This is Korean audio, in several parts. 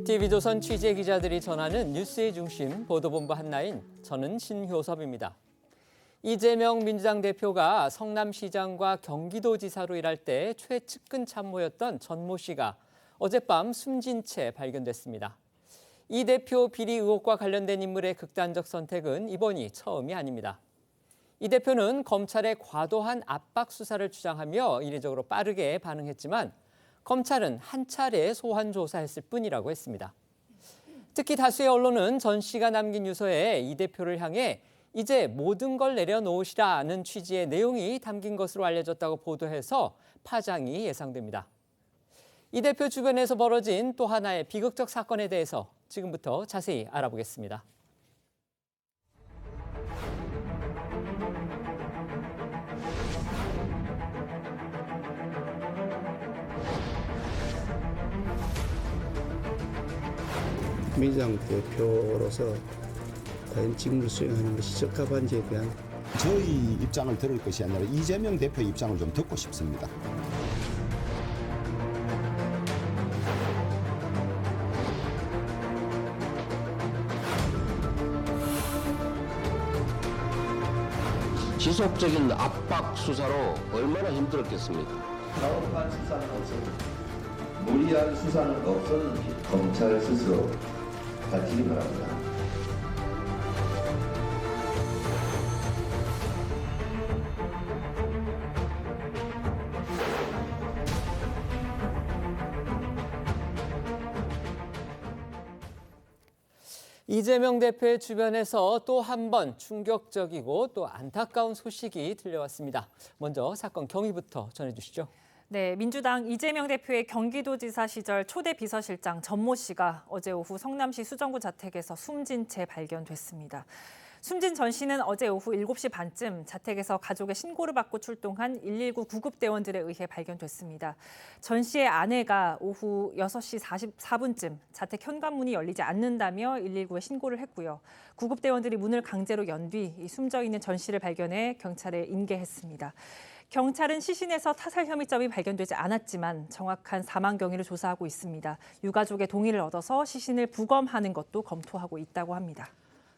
TV조선 취재 기자들이 전하는 뉴스의 중심 보도본부 한나인 저는 신효섭입니다. 이재명 민주당 대표가 성남시장과 경기도지사로 일할 때 최측근 참모였던 전모 씨가 어젯밤 숨진 채 발견됐습니다. 이 대표 비리 의혹과 관련된 인물의 극단적 선택은 이번이 처음이 아닙니다. 이 대표는 검찰의 과도한 압박 수사를 주장하며 이례적으로 빠르게 반응했지만 검찰은 한 차례 소환 조사했을 뿐이라고 했습니다. 특히 다수의 언론은 전 씨가 남긴 유서에 이 대표를 향해 이제 모든 걸 내려놓으시라는 취지의 내용이 담긴 것으로 알려졌다고 보도해서 파장이 예상됩니다. 이 대표 주변에서 벌어진 또 하나의 비극적 사건에 대해서 지금부터 자세히 알아보겠습니다. 민주당 대표로서 과연 직무를 수행하는 것이 적합한지에 대한 저희 입장을 들을 것이 아니라 이재명 대표 입장을 좀 듣고 싶습니다. 지속적인 압박 수사로 얼마나 힘들었겠습니까? 가혹한 수사는 없습니다. 무리한 수사는 없었는지 검찰 스스로 밝히기 바랍니다. 이재명 대표의 주변에서 또 한 번 충격적이고 또 안타까운 소식이 들려왔습니다. 먼저 사건 경위부터 전해주시죠. 네, 민주당 이재명 대표의 경기도지사 시절 초대 비서실장 전모 씨가 어제 오후 성남시 수정구 자택에서 숨진 채 발견됐습니다. 숨진 전 씨는 어제 오후 7시 반쯤 자택에서 가족의 신고를 받고 출동한 119 구급대원들에 의해 발견됐습니다. 전 씨의 아내가 오후 6시 44분쯤 자택 현관문이 열리지 않는다며 119에 신고를 했고요. 구급대원들이 문을 강제로 연 뒤 숨져 있는 전 씨를 발견해 경찰에 인계했습니다. 경찰은 시신에서 타살 혐의점이 발견되지 않았지만 정확한 사망 경위를 조사하고 있습니다. 유가족의 동의를 얻어서 시신을 부검하는 것도 검토하고 있다고 합니다.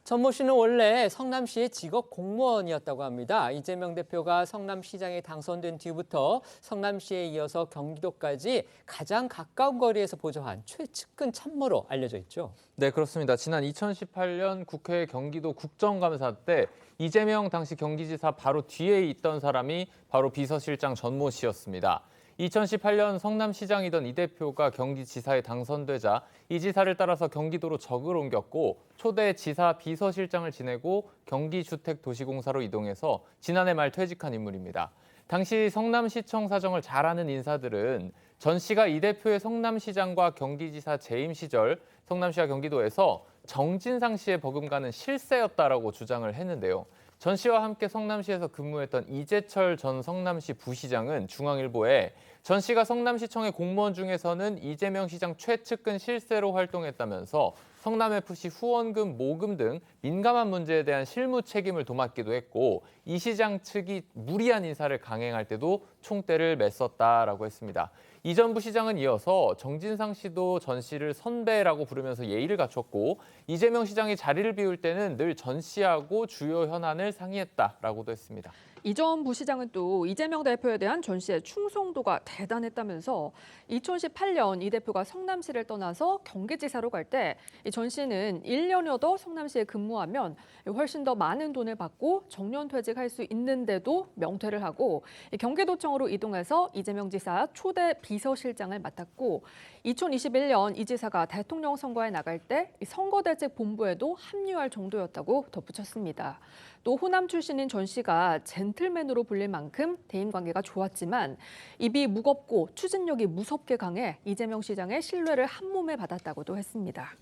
전모 씨는 원래 성남시의 직업 공무원이었다고 합니다. 이재명 대표가 성남시장에 당선된 뒤부터 성남시에 이어서 경기도까지 가장 가까운 거리에서 보좌한 최측근 참모로 알려져 있죠. 네, 그렇습니다. 지난 2018년 국회 경기도 국정감사 때 이재명 당시 경기지사 바로 뒤에 있던 사람이 바로 비서실장 전모 씨였습니다. 2018년 성남시장이던 이 대표가 경기지사에 당선되자 이 지사를 따라서 경기도로 적을 옮겼고 초대 지사 비서실장을 지내고 경기주택도시공사로 이동해서 지난해 말 퇴직한 인물입니다. 당시 성남시청 사정을 잘 아는 인사들은 전 씨가 이 대표의 성남시장과 경기지사 재임 시절 성남시와 경기도에서 정진상 씨의 버금가는 실세였다라고 주장을 했는데요. 전 씨와 함께 성남시에서 근무했던 이재철 전 성남시 부시장은 중앙일보에 전 씨가 성남시청의 공무원 중에서는 이재명 시장 최측근 실세로 활동했다면서 성남FC 후원금, 모금 등 민감한 문제에 대한 실무 책임을 도맡기도 했고 이 시장 측이 무리한 인사를 강행할 때도 총대를 맸었다라고 했습니다. 이 전 부시장은 이어서 정진상 씨도 전 씨를 선배라고 부르면서 예의를 갖췄고 이재명 시장이 자리를 비울 때는 늘 전 씨하고 주요 현안을 상의했다라고도 했습니다. 이 전 부시장은 또 이재명 대표에 대한 전 씨의 충성도가 대단했다면서 2018년 이 대표가 성남시를 떠나서 경기지사로 갈 때 전 씨는 1년여 더 성남시에 근무하면 훨씬 더 많은 돈을 받고 정년퇴직할 수 있는데도 명퇴를 하고 경기도청으로 이동해서 이재명 지사 초대 비서실장을 맡았고 2021년 이 지사가 대통령 선거에 나갈 때 선거대책본부에도 합류할 정도였다고 덧붙였습니다. 또 호남 출신인 전 씨가 젠틀맨으로 불릴 만큼 대인관계가 좋았지만 입이 무겁고 추진력이 무섭게 강해 이재명 시장의 신뢰를 한몸에 받았다고도 했습니다.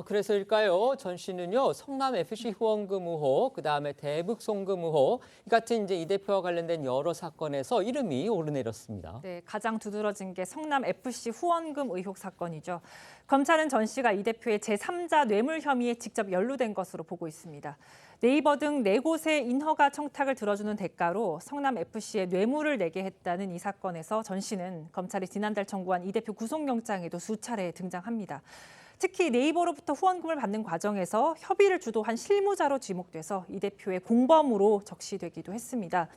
그래서일까요? 전 씨는요, 성남FC 후원금 의혹, 그다음에 대북 송금 의혹 같은 이제 이 대표와 관련된 여러 사건에서 이름이 오르내렸습니다. 네, 가장 두드러진 게 성남FC 후원금 의혹 사건이죠. 검찰은 전 씨가 이 대표의 제3자 뇌물 혐의에 직접 연루된 것으로 보고 있습니다. 네이버 등 4곳의 인허가 청탁을 들어주는 대가로 성남FC에 뇌물을 내게 했다는 이 사건에서 전 씨는 검찰이 지난달 청구한 이 대표 구속영장에도 수차례 등장합니다. 특히 네이버로부터 후원금을 받는 과정에서 협의를 주도한 실무자로 지목돼서 이 대표의 공범으로 적시되기도 했습니다.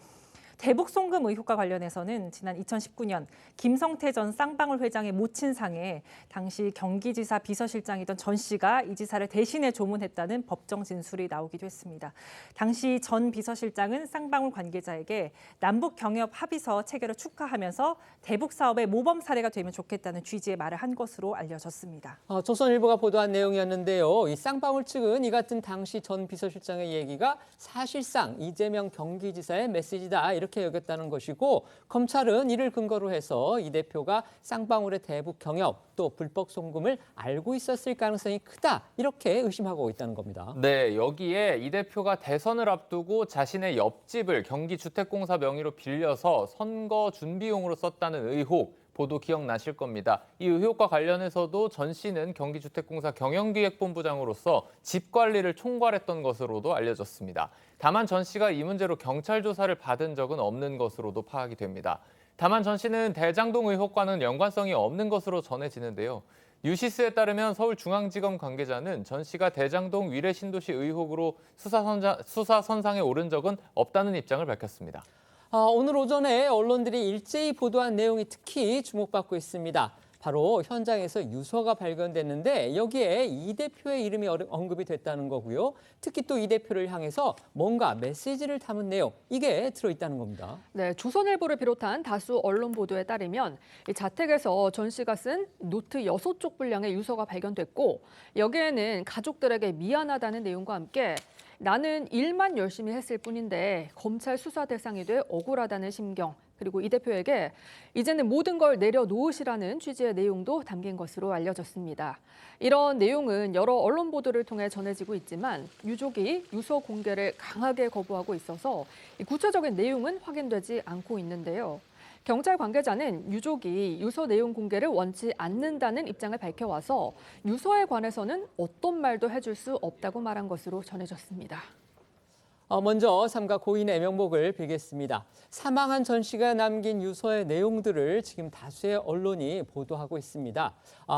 대북 송금 의혹과 관련해서는 지난 2019년 김성태 전 쌍방울 회장의 모친상에 당시 경기지사 비서실장이던 전 씨가 이 지사를 대신해 조문했다는 법정 진술이 나오기도 했습니다. 당시 전 비서실장은 쌍방울 관계자에게 남북 경협 합의서 체결을 축하하면서 대북 사업의 모범 사례가 되면 좋겠다는 취지의 말을 한 것으로 알려졌습니다. 조선일보가 보도한 내용이었는데요. 이 쌍방울 측은 이 같은 당시 전 비서실장의 얘기가 사실상 이재명 경기지사의 메시지다 이렇게 여겼다는 것이고, 검찰은 이를 근거로 해서 이 대표가 쌍방울의 대북 경협 또 불법 송금을 알고 있었을 가능성이 크다 이렇게 의심하고 있다는 겁니다. 네, 여기에 이 대표가 대선을 앞두고 자신의 옆집을 경기주택공사 명의로 빌려서 선거 준비용으로 썼다는 의혹, 보도 기억나실 겁니다. 이 의혹과 관련해서도 전 씨는 경기주택공사 경영기획본부장으로서 집 관리를 총괄했던 것으로도 알려졌습니다. 다만 전 씨가 이 문제로 경찰 조사를 받은 적은 없는 것으로도 파악이 됩니다. 다만 전 씨는 대장동 의혹과는 연관성이 없는 것으로 전해지는데요. 뉴시스에 따르면 서울중앙지검 관계자는 전 씨가 대장동 위례 신도시 의혹으로 수사선상에 오른 적은 없다는 입장을 밝혔습니다. 오늘 오전에 언론들이 일제히 보도한 내용이 특히 주목받고 있습니다. 바로 현장에서 유서가 발견됐는데 여기에 이 대표의 이름이 언급이 됐다는 거고요. 특히 또 이 대표를 향해서 뭔가 메시지를 담은 내용, 이게 들어있다는 겁니다. 네, 조선일보를 비롯한 다수 언론 보도에 따르면 이 자택에서 전 씨가 쓴 노트 6쪽 분량의 유서가 발견됐고, 여기에는 가족들에게 미안하다는 내용과 함께 나는 일만 열심히 했을 뿐인데 검찰 수사 대상이 돼 억울하다는 심경, 그리고 이 대표에게 이제는 모든 걸 내려놓으시라는 취지의 내용도 담긴 것으로 알려졌습니다. 이런 내용은 여러 언론 보도를 통해 전해지고 있지만 유족이 유서 공개를 강하게 거부하고 있어서 구체적인 내용은 확인되지 않고 있는데요. 경찰 관계자는 유족이 유서 내용 공개를 원치 않는다는 입장을 밝혀와서 유서에 관해서는 어떤 말도 해줄 수 없다고 말한 것으로 전해졌습니다. 먼저 삼가 고인의 명복을 빌겠습니다. 사망한 전 씨가 남긴 유서의 내용들을 지금 다수의 언론이 보도하고 있습니다.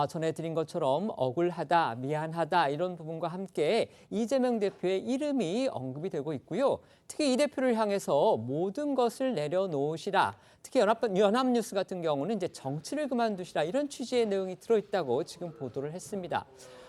전해드린 것처럼 억울하다, 미안하다 이런 부분과 함께 이재명 대표의 이름이 언급이 되고 있고요. 특히 이 대표를 향해서 모든 것을 내려놓으시라. 특히 연합뉴스 같은 경우는 이제 정치를 그만두시라 이런 취지의 내용이 들어있다고 지금 보도를 했습니다.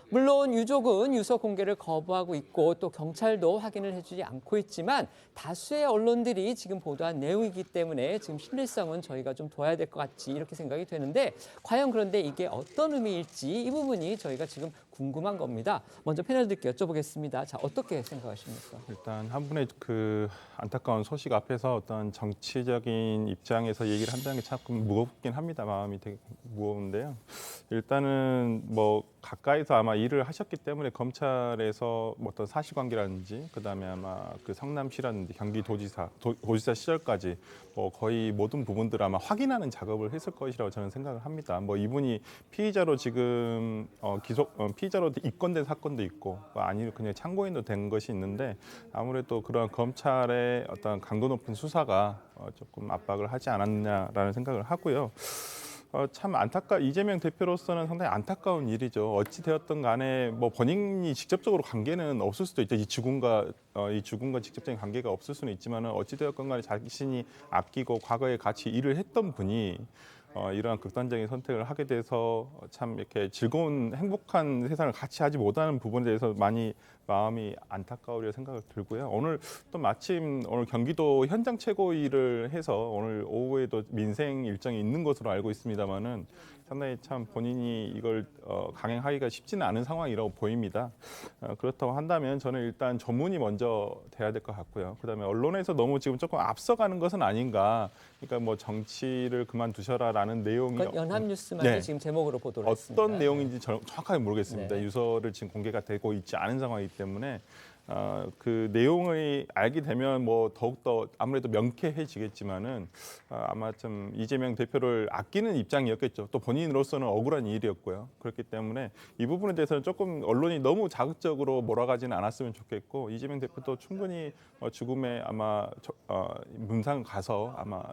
물론 유족은 유서 공개를 거부하고 있고 또 경찰도 확인을 해주지 않고 있지만 다수의 언론들이 지금 보도한 내용이기 때문에 지금 신뢰성은 저희가 좀 둬야 될 것 같지 이렇게 생각이 되는데, 과연 그런데 이게 어떤 의미일지 이 부분이 저희가 지금 궁금한 겁니다. 먼저 패널들께 여쭤보겠습니다. 자, 어떻게 생각하십니까? 일단 한 분의 그 안타까운 소식 앞에서 어떤 정치적인 입장에서 얘기를 한다는 게 참 무겁긴 합니다. 마음이 되게 무거운데요. 일단은 뭐 가까이서 아마 일을 하셨기 때문에 검찰에서 뭐 어떤 사실관계라든지 그다음에 아마 그 성남시라든지 경기도지사 도지사 시절까지 뭐 거의 모든 부분들을 아마 확인하는 작업을 했을 것이라고 저는 생각을 합니다. 뭐 이분이 피의자로 지금 피의자로 입건된 사건도 있고 아니면 그냥 참고인도 된 것이 있는데 아무래도 그런 검찰의 어떤 강도 높은 수사가 조금 압박을 하지 않았냐라는 생각을 하고요. 참 이재명 대표로서는 상당히 안타까운 일이죠. 어찌 되었든 간에 뭐 본인이 직접적으로 관계는 없을 수도 있죠. 이 죽음과 직접적인 관계가 없을 수는 있지만은 어찌 되었건 간에 자신이 아끼고 과거에 같이 일을 했던 분이 이러한 극단적인 선택을 하게 돼서 참 이렇게 즐거운 행복한 세상을 같이 하지 못하는 부분에 대해서 많이 마음이 안타까우려 생각이 들고요. 오늘 또 마침 오늘 경기도 현장 최고위를 해서 오늘 오후에도 민생 일정이 있는 것으로 알고 있습니다만은 상당히 참 본인이 이걸 강행하기가 쉽지는 않은 상황이라고 보입니다. 그렇다고 한다면 저는 일단 전문이 먼저 돼야 될 것 같고요. 그다음에 언론에서 너무 지금 조금 앞서가는 것은 아닌가. 그러니까 뭐 정치를 그만두셔라라는 내용이 연합뉴스만 네. 지금 제목으로 보도를 했습니다. 어떤 내용인지 정확하게 모르겠습니다. 네. 유서를 지금 공개가 되고 있지 않은 상황이기 때문에 그 내용을 알게 되면 뭐 더욱더 아무래도 명쾌해지겠지만은 아마 좀 이재명 대표를 아끼는 입장이었겠죠. 또 본인으로서는 억울한 일이었고요. 그렇기 때문에 이 부분에 대해서는 조금 언론이 너무 자극적으로 몰아가지는 않았으면 좋겠고 이재명 대표도 충분히 죽음에 아마 문상 가서 아마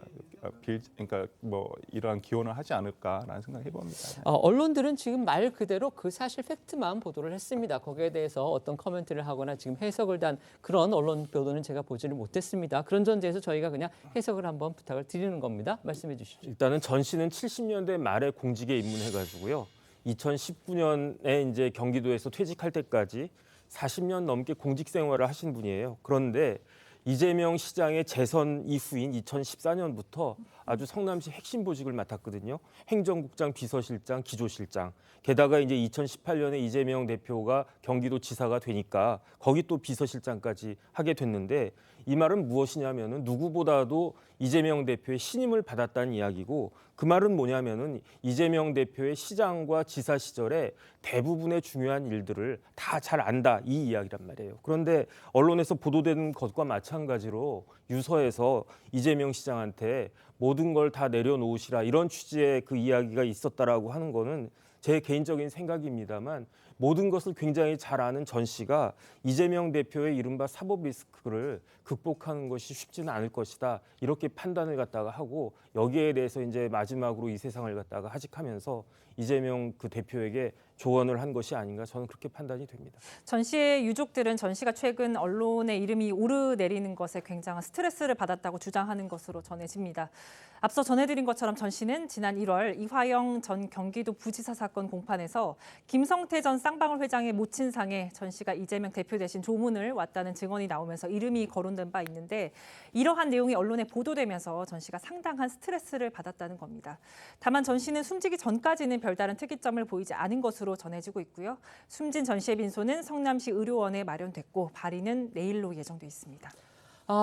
그러니까 뭐 이러한 기원을 하지 않을까라는 생각을 해봅니다. 언론들은 지금 말 그대로 그 사실 팩트만 보도를 했습니다. 거기에 대해서 어떤 코멘트를 하거나 지금 해석을 단 그런 언론 보도는 제가 보지를 못했습니다. 그런 전제에서 저희가 그냥 해석을 한번 부탁을 드리는 겁니다. 말씀해 주시죠. 일단은 전 씨는 70년대 말에 공직에 입문해가지고요. 2019년에 이제 경기도에서 퇴직할 때까지 40년 넘게 공직 생활을 하신 분이에요. 그런데 이재명 시장의 재선 이후인 2014년부터 아주 성남시 핵심 보직을 맡았거든요. 행정국장, 비서실장, 기조실장. 게다가 이제 2018년에 이재명 대표가 경기도지사가 되니까 거기 또 비서실장까지 하게 됐는데 이 말은 무엇이냐면은 누구보다도 이재명 대표의 신임을 받았다는 이야기고 그 말은 뭐냐면은 이재명 대표의 시장과 지사 시절에 대부분의 중요한 일들을 다 잘 안다 이 이야기란 말이에요. 그런데 언론에서 보도되는 것과 마찬가지로 유서에서 이재명 시장한테 모든 걸 다 내려놓으시라 이런 취지의 그 이야기가 있었다라고 하는 거는 제 개인적인 생각입니다만 모든 것을 굉장히 잘 아는 전 씨가 이재명 대표의 이른바 사법 리스크를 극복하는 것이 쉽지는 않을 것이다. 이렇게 판단을 갖다가 하고 여기에 대해서 이제 마지막으로 이 세상을 갖다가 하직하면서 이재명 그 대표에게 조언을 한 것이 아닌가 저는 그렇게 판단이 됩니다. 전 씨의 유족들은 전 씨가 최근 언론의 이름이 오르내리는 것에 굉장한 스트레스를 받았다고 주장하는 것으로 전해집니다. 앞서 전해드린 것처럼 전 씨는 지난 1월 이화영 전 경기도 부지사 사건 공판에서 김성태 전 쌍방울 회장의 모친상에 전 씨가 이재명 대표 대신 조문을 왔다는 증언이 나오면서 이름이 거론된 바 있는데 이러한 내용이 언론에 보도되면서 전 씨가 상당한 스트레스를 받았다는 겁니다. 다만 전 씨는 숨지기 전까지는 별다른 특이점을 보이지 않은 것으로 전해지고 있고요. 숨진 전 씨의 빈소는 성남시 의료원에 마련됐고 발인은 내일로 예정돼 있습니다.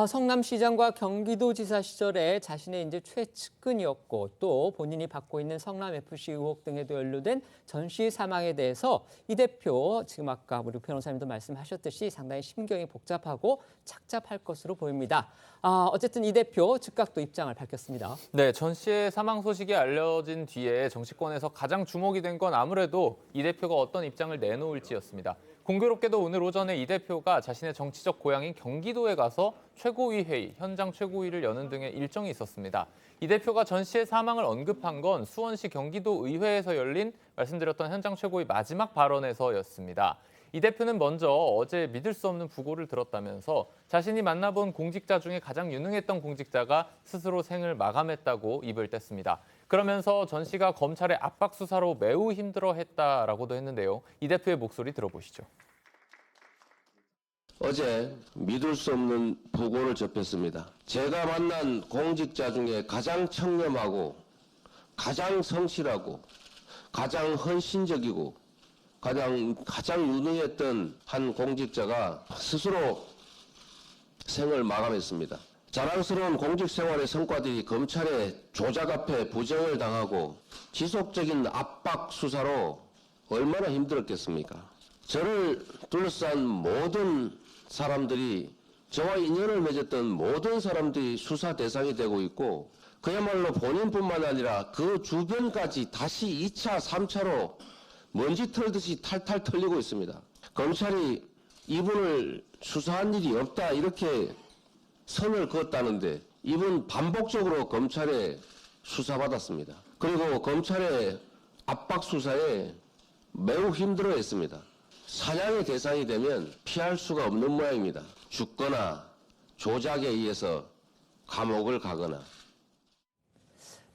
성남시장과 경기도지사 시절에 자신의 이제 최측근이었고 또 본인이 받고 있는 성남FC 의혹 등에도 연루된 전 씨 사망에 대해서 이 대표 지금 아까 우리 변호사님도 말씀하셨듯이 상당히 심경이 복잡하고 착잡할 것으로 보입니다. 어쨌든 이 대표 즉각 또 입장을 밝혔습니다. 네, 전 씨의 사망 소식이 알려진 뒤에 정치권에서 가장 주목이 된 건 아무래도 이 대표가 어떤 입장을 내놓을지였습니다. 공교롭게도 오늘 오전에 이 대표가 자신의 정치적 고향인 경기도에 가서 최고위 회의, 현장 최고위를 여는 등의 일정이 있었습니다. 이 대표가 전 씨의 사망을 언급한 건 수원시 경기도 의회에서 열린 말씀드렸던 현장 최고위 마지막 발언에서였습니다. 이 대표는 먼저 어제 믿을 수 없는 부고를 들었다면서 자신이 만나본 공직자 중에 가장 유능했던 공직자가 스스로 생을 마감했다고 입을 뗐습니다. 그러면서 전 씨가 검찰의 압박 수사로 매우 힘들어했다라고도 했는데요. 이 대표의 목소리 들어보시죠. 어제 믿을 수 없는 부고를 접했습니다. 제가 만난 공직자 중에 가장 청렴하고 가장 성실하고 가장 헌신적이고 가장 유능했던 한 공직자가 스스로 생을 마감했습니다. 자랑스러운 공직 생활의 성과들이 검찰의 조작 앞에 부정을 당하고 지속적인 압박 수사로 얼마나 힘들었겠습니까? 저를 둘러싼 모든 사람들이 저와 인연을 맺었던 모든 사람들이 수사 대상이 되고 있고 그야말로 본인뿐만 아니라 그 주변까지 다시 2차, 3차로 먼지 털듯이 탈탈 털리고 있습니다. 검찰이 이분을 수사한 일이 없다 이렇게 선을 그었다는데 이분 반복적으로 검찰에 수사받았습니다. 그리고 검찰의 압박 수사에 매우 힘들어했습니다. 사냥의 대상이 되면 피할 수가 없는 모양입니다. 죽거나 조작에 의해서 감옥을 가거나.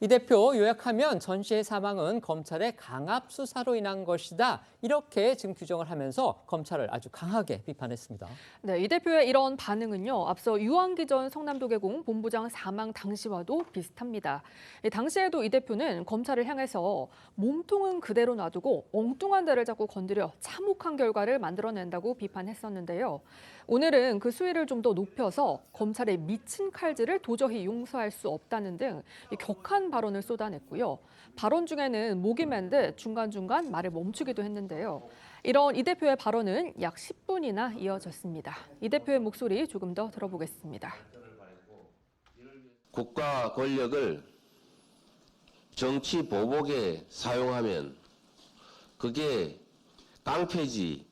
이 대표 요약하면 전 씨의 사망은 검찰의 강압 수사로 인한 것이다. 이렇게 지금 규정을 하면서 검찰을 아주 강하게 비판했습니다. 네, 이 대표의 이런 반응은요. 앞서 유한기 전 성남도계공 본부장 사망 당시와도 비슷합니다. 당시에도 이 대표는 검찰을 향해서 몸통은 그대로 놔두고 엉뚱한 데를 자꾸 건드려 참혹한 결과를 만들어낸다고 비판했었는데요. 오늘은 그 수위를 좀 더 높여서 검찰의 미친 칼질을 도저히 용서할 수 없다는 등 격한 발언을 쏟아냈고요. 발언 중에는 목이 맨 듯 중간중간 말을 멈추기도 했는데요. 이런 이 대표의 발언은 약 10분이나 이어졌습니다. 이 대표의 목소리 조금 더 들어보겠습니다. 국가 권력을 정치 보복에 사용하면 그게 깡패지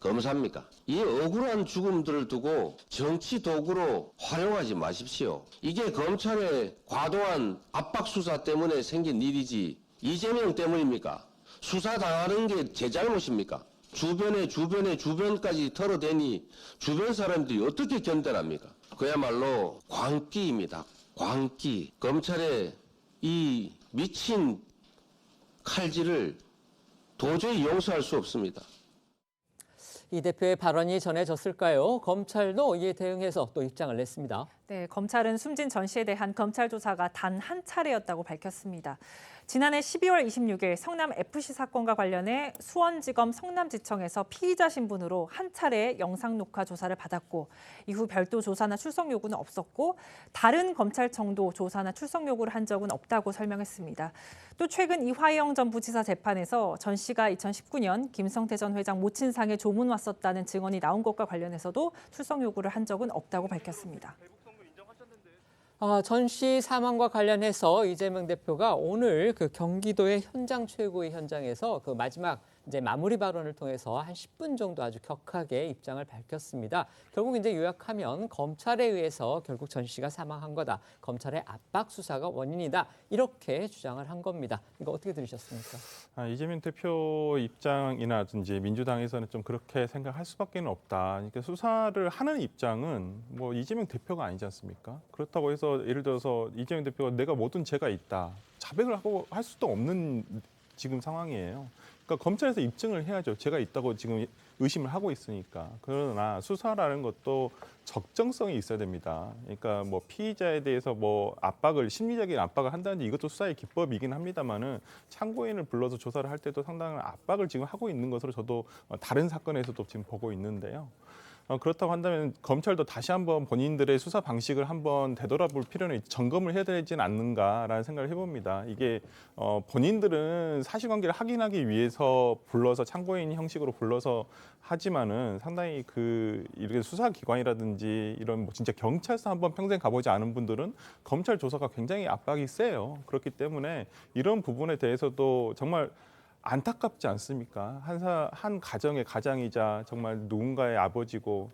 검사입니까? 이 억울한 죽음들을 두고 정치 도구로 활용하지 마십시오. 이게 검찰의 과도한 압박 수사 때문에 생긴 일이지 이재명 때문입니까? 수사당하는 게 제 잘못입니까? 주변까지 털어대니 주변 사람들이 어떻게 견뎌합니까? 그야말로 광기입니다. 광기. 검찰의 이 미친 칼질을 도저히 용서할 수 없습니다. 이 대표의 발언이 전해졌을까요? 검찰도 이에 대응해서 또 입장을 냈습니다. 네, 검찰은 숨진 전 씨에 대한 검찰 조사가 단 한 차례였다고 밝혔습니다. 지난해 12월 26일 성남FC 사건과 관련해 수원지검 성남지청에서 피의자 신분으로 한 차례 영상 녹화 조사를 받았고 이후 별도 조사나 출석 요구는 없었고 다른 검찰청도 조사나 출석 요구를 한 적은 없다고 설명했습니다. 또 최근 이화영 전 부지사 재판에서 전 씨가 2019년 김성태 전 회장 모친상에 조문 왔었다는 증언이 나온 것과 관련해서도 출석 요구를 한 적은 없다고 밝혔습니다. 전 씨 사망과 관련해서 이재명 대표가 오늘 그 경기도의 현장 최고위 현장에서 그 마지막 이제 마무리 발언을 통해서 한 10분 정도 아주 격하게 입장을 밝혔습니다. 결국 이제 요약하면 검찰에 의해서 결국 전 씨가 사망한 거다. 검찰의 압박 수사가 원인이다. 이렇게 주장을 한 겁니다. 이거 어떻게 들으셨습니까? 이재명 대표 입장이라든지 민주당에서는 좀 그렇게 생각할 수밖에 없다. 그러니까 수사를 하는 입장은 뭐 이재명 대표가 아니지 않습니까? 그렇다고 해서 예를 들어서 이재명 대표가 내가 모든 죄가 있다. 자백을 하고 할 수도 없는 지금 상황이에요. 그러니까 검찰에서 입증을 해야죠. 제가 있다고 지금 의심을 하고 있으니까. 그러나 수사라는 것도 적정성이 있어야 됩니다. 그러니까 뭐 피의자에 대해서 뭐 심리적인 압박을 한다든지 이것도 수사의 기법이긴 합니다만은 참고인을 불러서 조사를 할 때도 상당한 압박을 지금 하고 있는 것으로 저도 다른 사건에서도 지금 보고 있는데요. 그렇다고 한다면 검찰도 다시 한번 본인들의 수사 방식을 한번 되돌아볼 필요는 점검을 해야 되지는 않는가라는 생각을 해봅니다. 이게 본인들은 사실관계를 확인하기 위해서 불러서 참고인 형식으로 불러서 하지만은 상당히 이렇게 수사기관이라든지 이런 뭐 진짜 경찰서 한번 평생 가보지 않은 분들은 검찰 조사가 굉장히 압박이 세요. 그렇기 때문에 이런 부분에 대해서도 정말 안타깝지 않습니까? 한 가정의 가장이자 정말 누군가의 아버지고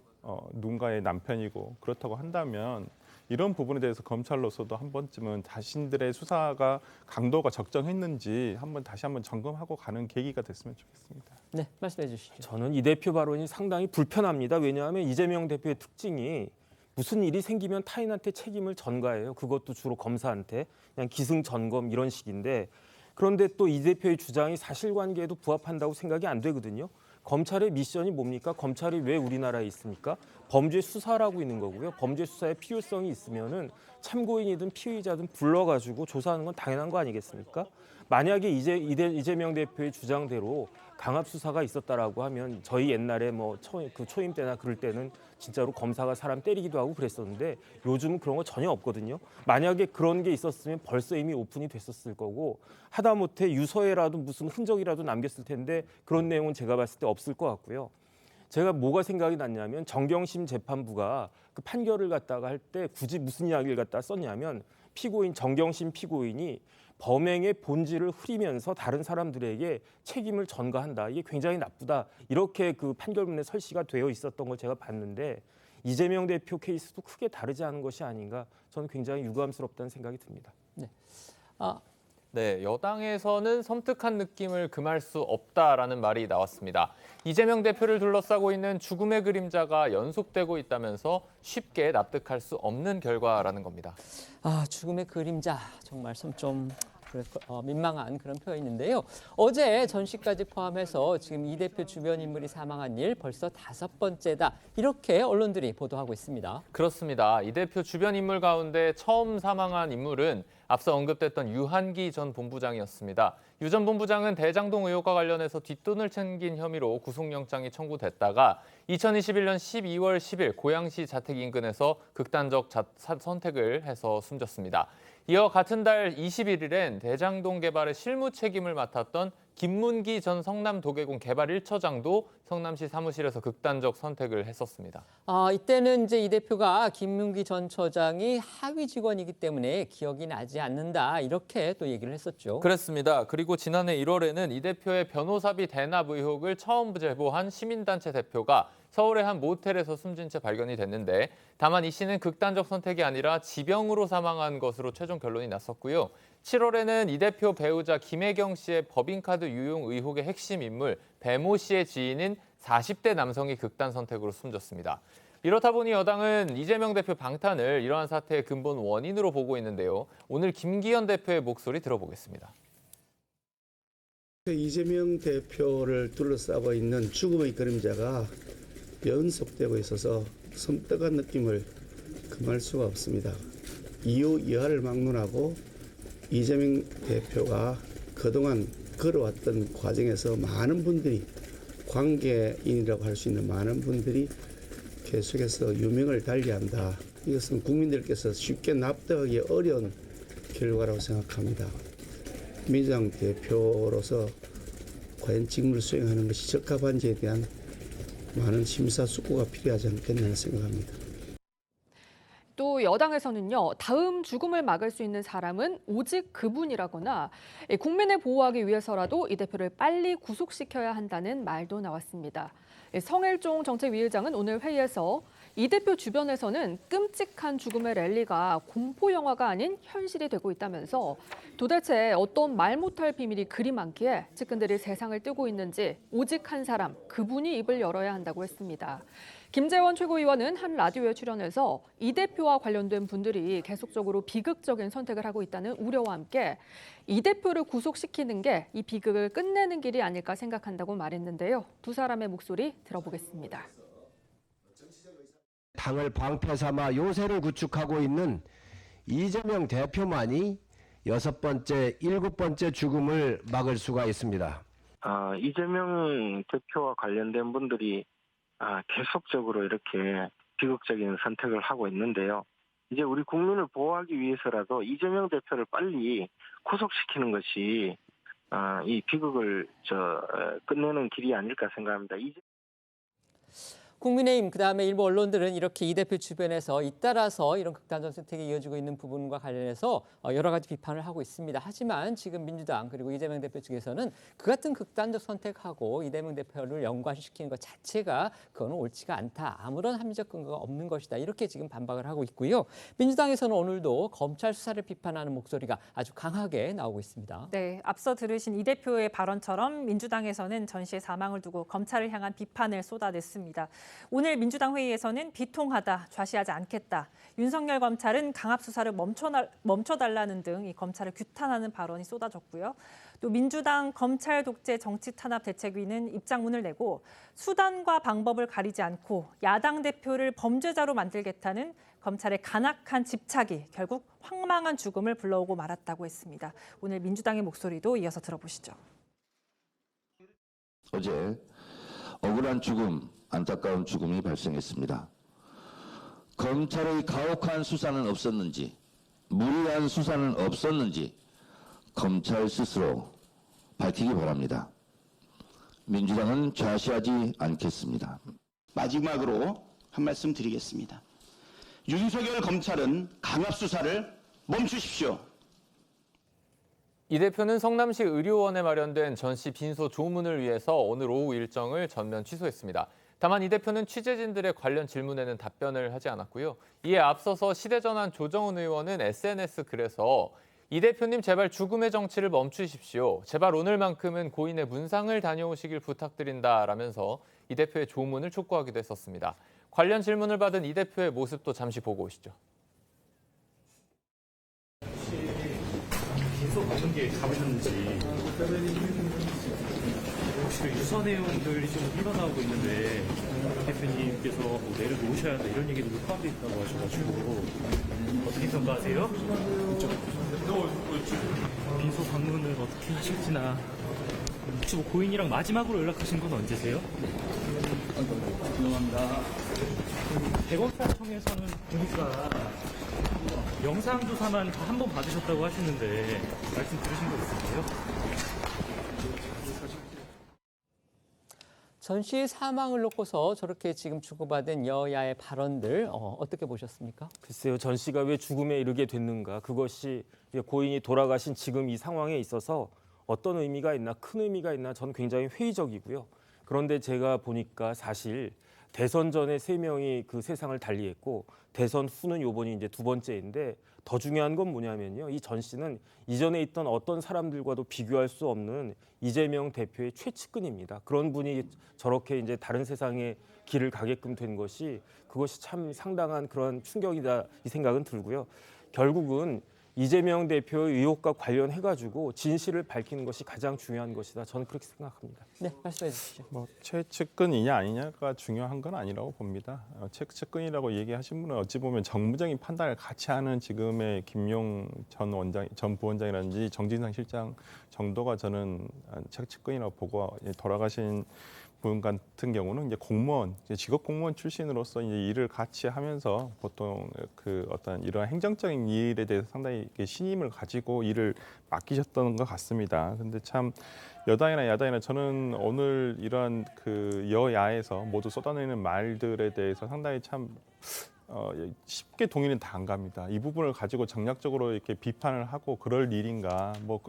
누군가의 남편이고 그렇다고 한다면 이런 부분에 대해서 검찰로서도 한 번쯤은 자신들의 수사가 강도가 적정했는지 다시 한번 점검하고 가는 계기가 됐으면 좋겠습니다. 네, 말씀해 주시죠. 저는 이 대표 발언이 상당히 불편합니다. 왜냐하면 이재명 대표의 특징이 무슨 일이 생기면 타인한테 책임을 전가해요. 그것도 주로 검사한테 그냥 기승전검 이런 식인데 그런데 또 이 대표의 주장이 사실관계에도 부합한다고 생각이 안 되거든요. 검찰의 미션이 뭡니까? 검찰이 왜 우리나라에 있습니까? 범죄 수사라고 있는 거고요. 범죄 수사에 필요성이 있으면은 참고인이든 피의자든 불러가지고 조사하는 건 당연한 거 아니겠습니까? 만약에 이재명 대표의 주장대로 강압 수사가 있었다라고 하면 저희 옛날에 뭐 초임 때나 그럴 때는 진짜로 검사가 사람 때리기도 하고 그랬었는데 요즘은 그런 거 전혀 없거든요. 만약에 그런 게 있었으면 벌써 이미 오픈이 됐었을 거고 하다못해 유서에라도 무슨 흔적이라도 남겼을 텐데 그런 내용은 제가 봤을 때 없을 것 같고요. 제가 뭐가 생각이 났냐면 정경심 재판부가 그 판결을 갖다가 할 때 굳이 무슨 이야기를 갖다 썼냐면 정경심 피고인이 범행의 본질을 흐리면서 다른 사람들에게 책임을 전가한다. 이게 굉장히 나쁘다. 이렇게 그 판결문에 설시가 되어 있었던 걸 제가 봤는데 이재명 대표 케이스도 크게 다르지 않은 것이 아닌가. 저는 굉장히 유감스럽다는 생각이 듭니다. 네, 여당에서는 섬뜩한 느낌을 금할 수 없다라는 말이 나왔습니다. 이재명 대표를 둘러싸고 있는 죽음의 그림자가 연속되고 있다면서 쉽게 납득할 수 없는 결과라는 겁니다. 죽음의 그림자 정말 좀 민망한 그런 표현인데요. 어제 전 씨까지 포함해서 지금 이 대표 주변 인물이 사망한 일 벌써 5번째다. 이렇게 언론들이 보도하고 있습니다. 그렇습니다. 이 대표 주변 인물 가운데 처음 사망한 인물은 앞서 언급됐던 유한기 전 본부장이었습니다. 유 전 본부장은 대장동 의혹과 관련해서 뒷돈을 챙긴 혐의로 구속영장이 청구됐다가 2021년 12월 10일 고양시 자택 인근에서 극단적 선택을 해서 숨졌습니다. 이어 같은 달 21일엔 대장동 개발의 실무 책임을 맡았던 김문기 전 성남도계공 개발 1처장도 성남시 사무실에서 극단적 선택을 했었습니다. 이때는 이제 이 대표가 김문기 전 처장이 하위 직원이기 때문에 기억이 나지 않는다 이렇게 또 얘기를 했었죠. 그렇습니다. 그리고 지난해 1월에는 이 대표의 변호사비 대납 의혹을 처음 제보한 시민단체 대표가 서울의 한 모텔에서 숨진 채 발견이 됐는데 다만 이 씨는 극단적 선택이 아니라 지병으로 사망한 것으로 최종 결론이 났었고요. 7월에는 이 대표 배우자 김혜경 씨의 법인카드 유용 의혹의 핵심 인물 배모 씨의 지인인 40대 남성이 극단 선택으로 숨졌습니다. 이렇다 보니 여당은 이재명 대표 방탄을 이러한 사태의 근본 원인으로 보고 있는데요. 오늘 김기현 대표의 목소리 들어보겠습니다. 이재명 대표를 둘러싸고 있는 죽음의 그림자가 연속되고 있어서 섬뜩한 느낌을 금할 수가 없습니다. 이유 이하를 막론하고 이재명 대표가 그동안 걸어왔던 과정에서 많은 분들이 관계인이라고 할 수 있는 많은 분들이 계속해서 유명을 달리한다. 이것은 국민들께서 쉽게 납득하기 어려운 결과라고 생각합니다. 민주당 대표로서 과연 직무를 수행하는 것이 적합한지에 대한 많은 심사숙고가 필요하지 않겠나 생각합니다. 또 여당에서는요, 다음 죽음을 막을 수 있는 사람은 오직 그분이라거나 국민을 보호하기 위해서라도 이 대표를 빨리 구속시켜야 한다는 말도 나왔습니다. 성일종 정책위의장은 오늘 회의에서 이 대표 주변에서는 끔찍한 죽음의 랠리가 공포 영화가 아닌 현실이 되고 있다면서 도대체 어떤 말 못할 비밀이 그리 많기에 측근들이 세상을 뜨고 있는지 오직 한 사람, 그분이 입을 열어야 한다고 했습니다. 김재원 최고위원은 한 라디오에 출연해서 이 대표와 관련된 분들이 계속적으로 비극적인 선택을 하고 있다는 우려와 함께 이 대표를 구속시키는 게 이 비극을 끝내는 길이 아닐까 생각한다고 말했는데요. 두 사람의 목소리 들어보겠습니다. 당을 방패 삼아 요새를 구축하고 있는 이재명 대표만이 6번째, 7번째 죽음을 막을 수가 있습니다. 이재명 대표와 관련된 분들이 계속적으로 이렇게 비극적인 선택을 하고 있는데요. 이제 우리 국민을 보호하기 위해서라도 이재명 대표를 빨리 구속시키는 것이 이 비극을 끝내는 길이 아닐까 생각합니다. 국민의힘 그다음에 일부 언론들은 이렇게 이 대표 주변에서 잇따라서 이런 극단적 선택이 이어지고 있는 부분과 관련해서 여러 가지 비판을 하고 있습니다. 하지만 지금 민주당 그리고 이재명 대표 측에서는 그 같은 극단적 선택하고 이재명 대표를 연관시키는 것 자체가 그거는 옳지가 않다. 아무런 합리적 근거가 없는 것이다. 이렇게 지금 반박을 하고 있고요. 민주당에서는 오늘도 검찰 수사를 비판하는 목소리가 아주 강하게 나오고 있습니다. 네, 앞서 들으신 이 대표의 발언처럼 민주당에서는 전 씨의 사망을 두고 검찰을 향한 비판을 쏟아냈습니다. 오늘 민주당 회의에서는 비통하다, 좌시하지 않겠다. 윤석열 검찰은 강압 수사를 멈춰달라는 등 이 검찰을 규탄하는 발언이 쏟아졌고요. 또 민주당 검찰 독재 정치 탄압 대책위는 입장문을 내고 수단과 방법을 가리지 않고 야당 대표를 범죄자로 만들겠다는 검찰의 간악한 집착이 결국 황망한 죽음을 불러오고 말았다고 했습니다. 오늘 민주당의 목소리도 이어서 들어보시죠. 어제 억울한 죽음, 안타까운 죽음이 발생했습니다. 검찰의 가혹한 수사는 없었는지, 무리한 수사는 없었는지 검찰 스스로 밝히기 바랍니다. 민주당은 좌시하지 않겠습니다. 마지막으로 한 말씀 드리겠습니다. 윤석열 검찰은 강압 수사를 멈추십시오. 이 대표는 성남시 의료원에 마련된 전 씨 빈소 조문을 위해서 오늘 오후 일정을 전면 취소했습니다. 다만 이 대표는 취재진들의 관련 질문에는 답변을 하지 않았고요. 이에 앞서서 시대전환 조정훈 의원은 SNS 글에서 이 대표님 제발 죽음의 정치를 멈추십시오. 제발 오늘만큼은 고인의 문상을 다녀오시길 부탁드린다라면서 이 대표의 조문을 촉구하기도 했었습니다. 관련 질문을 받은 이 대표의 모습도 잠시 보고 오시죠. 빈소 가는 게 가보셨는지 혹시 유서 내용들이 좀 흘러나오고 있는데 대표님께서 뭐 내려놓으셔야 한다 이런 얘기도 포함되어 있다고 하셔가지고 어떻게 평가하세요? 빈소 방문을 어떻게 하실지나 혹시 뭐 고인이랑 마지막으로 연락하신 건 언제세요? 죄송합니다. 대검찰청에서는 보니까 영상조사만 한 번 받으셨다고 하시는데 말씀 들으신 거 있으세요? 전 씨의 사망을 놓고서 저렇게 지금 주고받은 여야의 발언들 어떻게 보셨습니까? 글쎄요, 전 씨가 왜 죽음에 이르게 됐는가? 그것이 이제 고인이 돌아가신 지금 이 상황에 있어서 어떤 의미가 있나, 큰 의미가 있나, 저는 굉장히 회의적이고요. 그런데 제가 보니까 사실 대선 전에 3명이 그 세상을 달리했고 대선 후는 요번이 이제 2번째인데 더 중요한 건 뭐냐면요. 이 전 씨는 이전에 있던 어떤 사람들과도 비교할 수 없는 이재명 대표의 최측근입니다. 그런 분이 저렇게 이제 다른 세상의 길을 가게끔 된 것이 그것이 참 상당한 그런 충격이다 이 생각은 들고요. 결국은 이재명 대표의 의혹과 관련해가지고 진실을 밝히는 것이 가장 중요한 것이다. 저는 그렇게 생각합니다. 네, 말씀해 주시죠. 최측근이냐 아니냐가 중요한 건 아니라고 봅니다. 최측근이라고 얘기하신 분은 어찌 보면 정무적인 판단을 같이 하는 지금의 김용 전 부원장이라든지 정진상 실장 정도가 저는 최측근이라고 보고 돌아가신 분 같은 경우는 이제 공무원, 직업 공무원 출신으로서 이제 일을 같이 하면서 보통 그 어떤 이러한 행정적인 일에 대해서 상당히 신임을 가지고 일을 맡기셨던 것 같습니다. 근데 참 여당이나 야당이나 저는 오늘 이러한 그 여야에서 모두 쏟아내는 말들에 대해서 상당히 참 쉽게 동의는 다 안 갑니다. 이 부분을 가지고 정략적으로 이렇게 비판을 하고 그럴 일인가 뭐.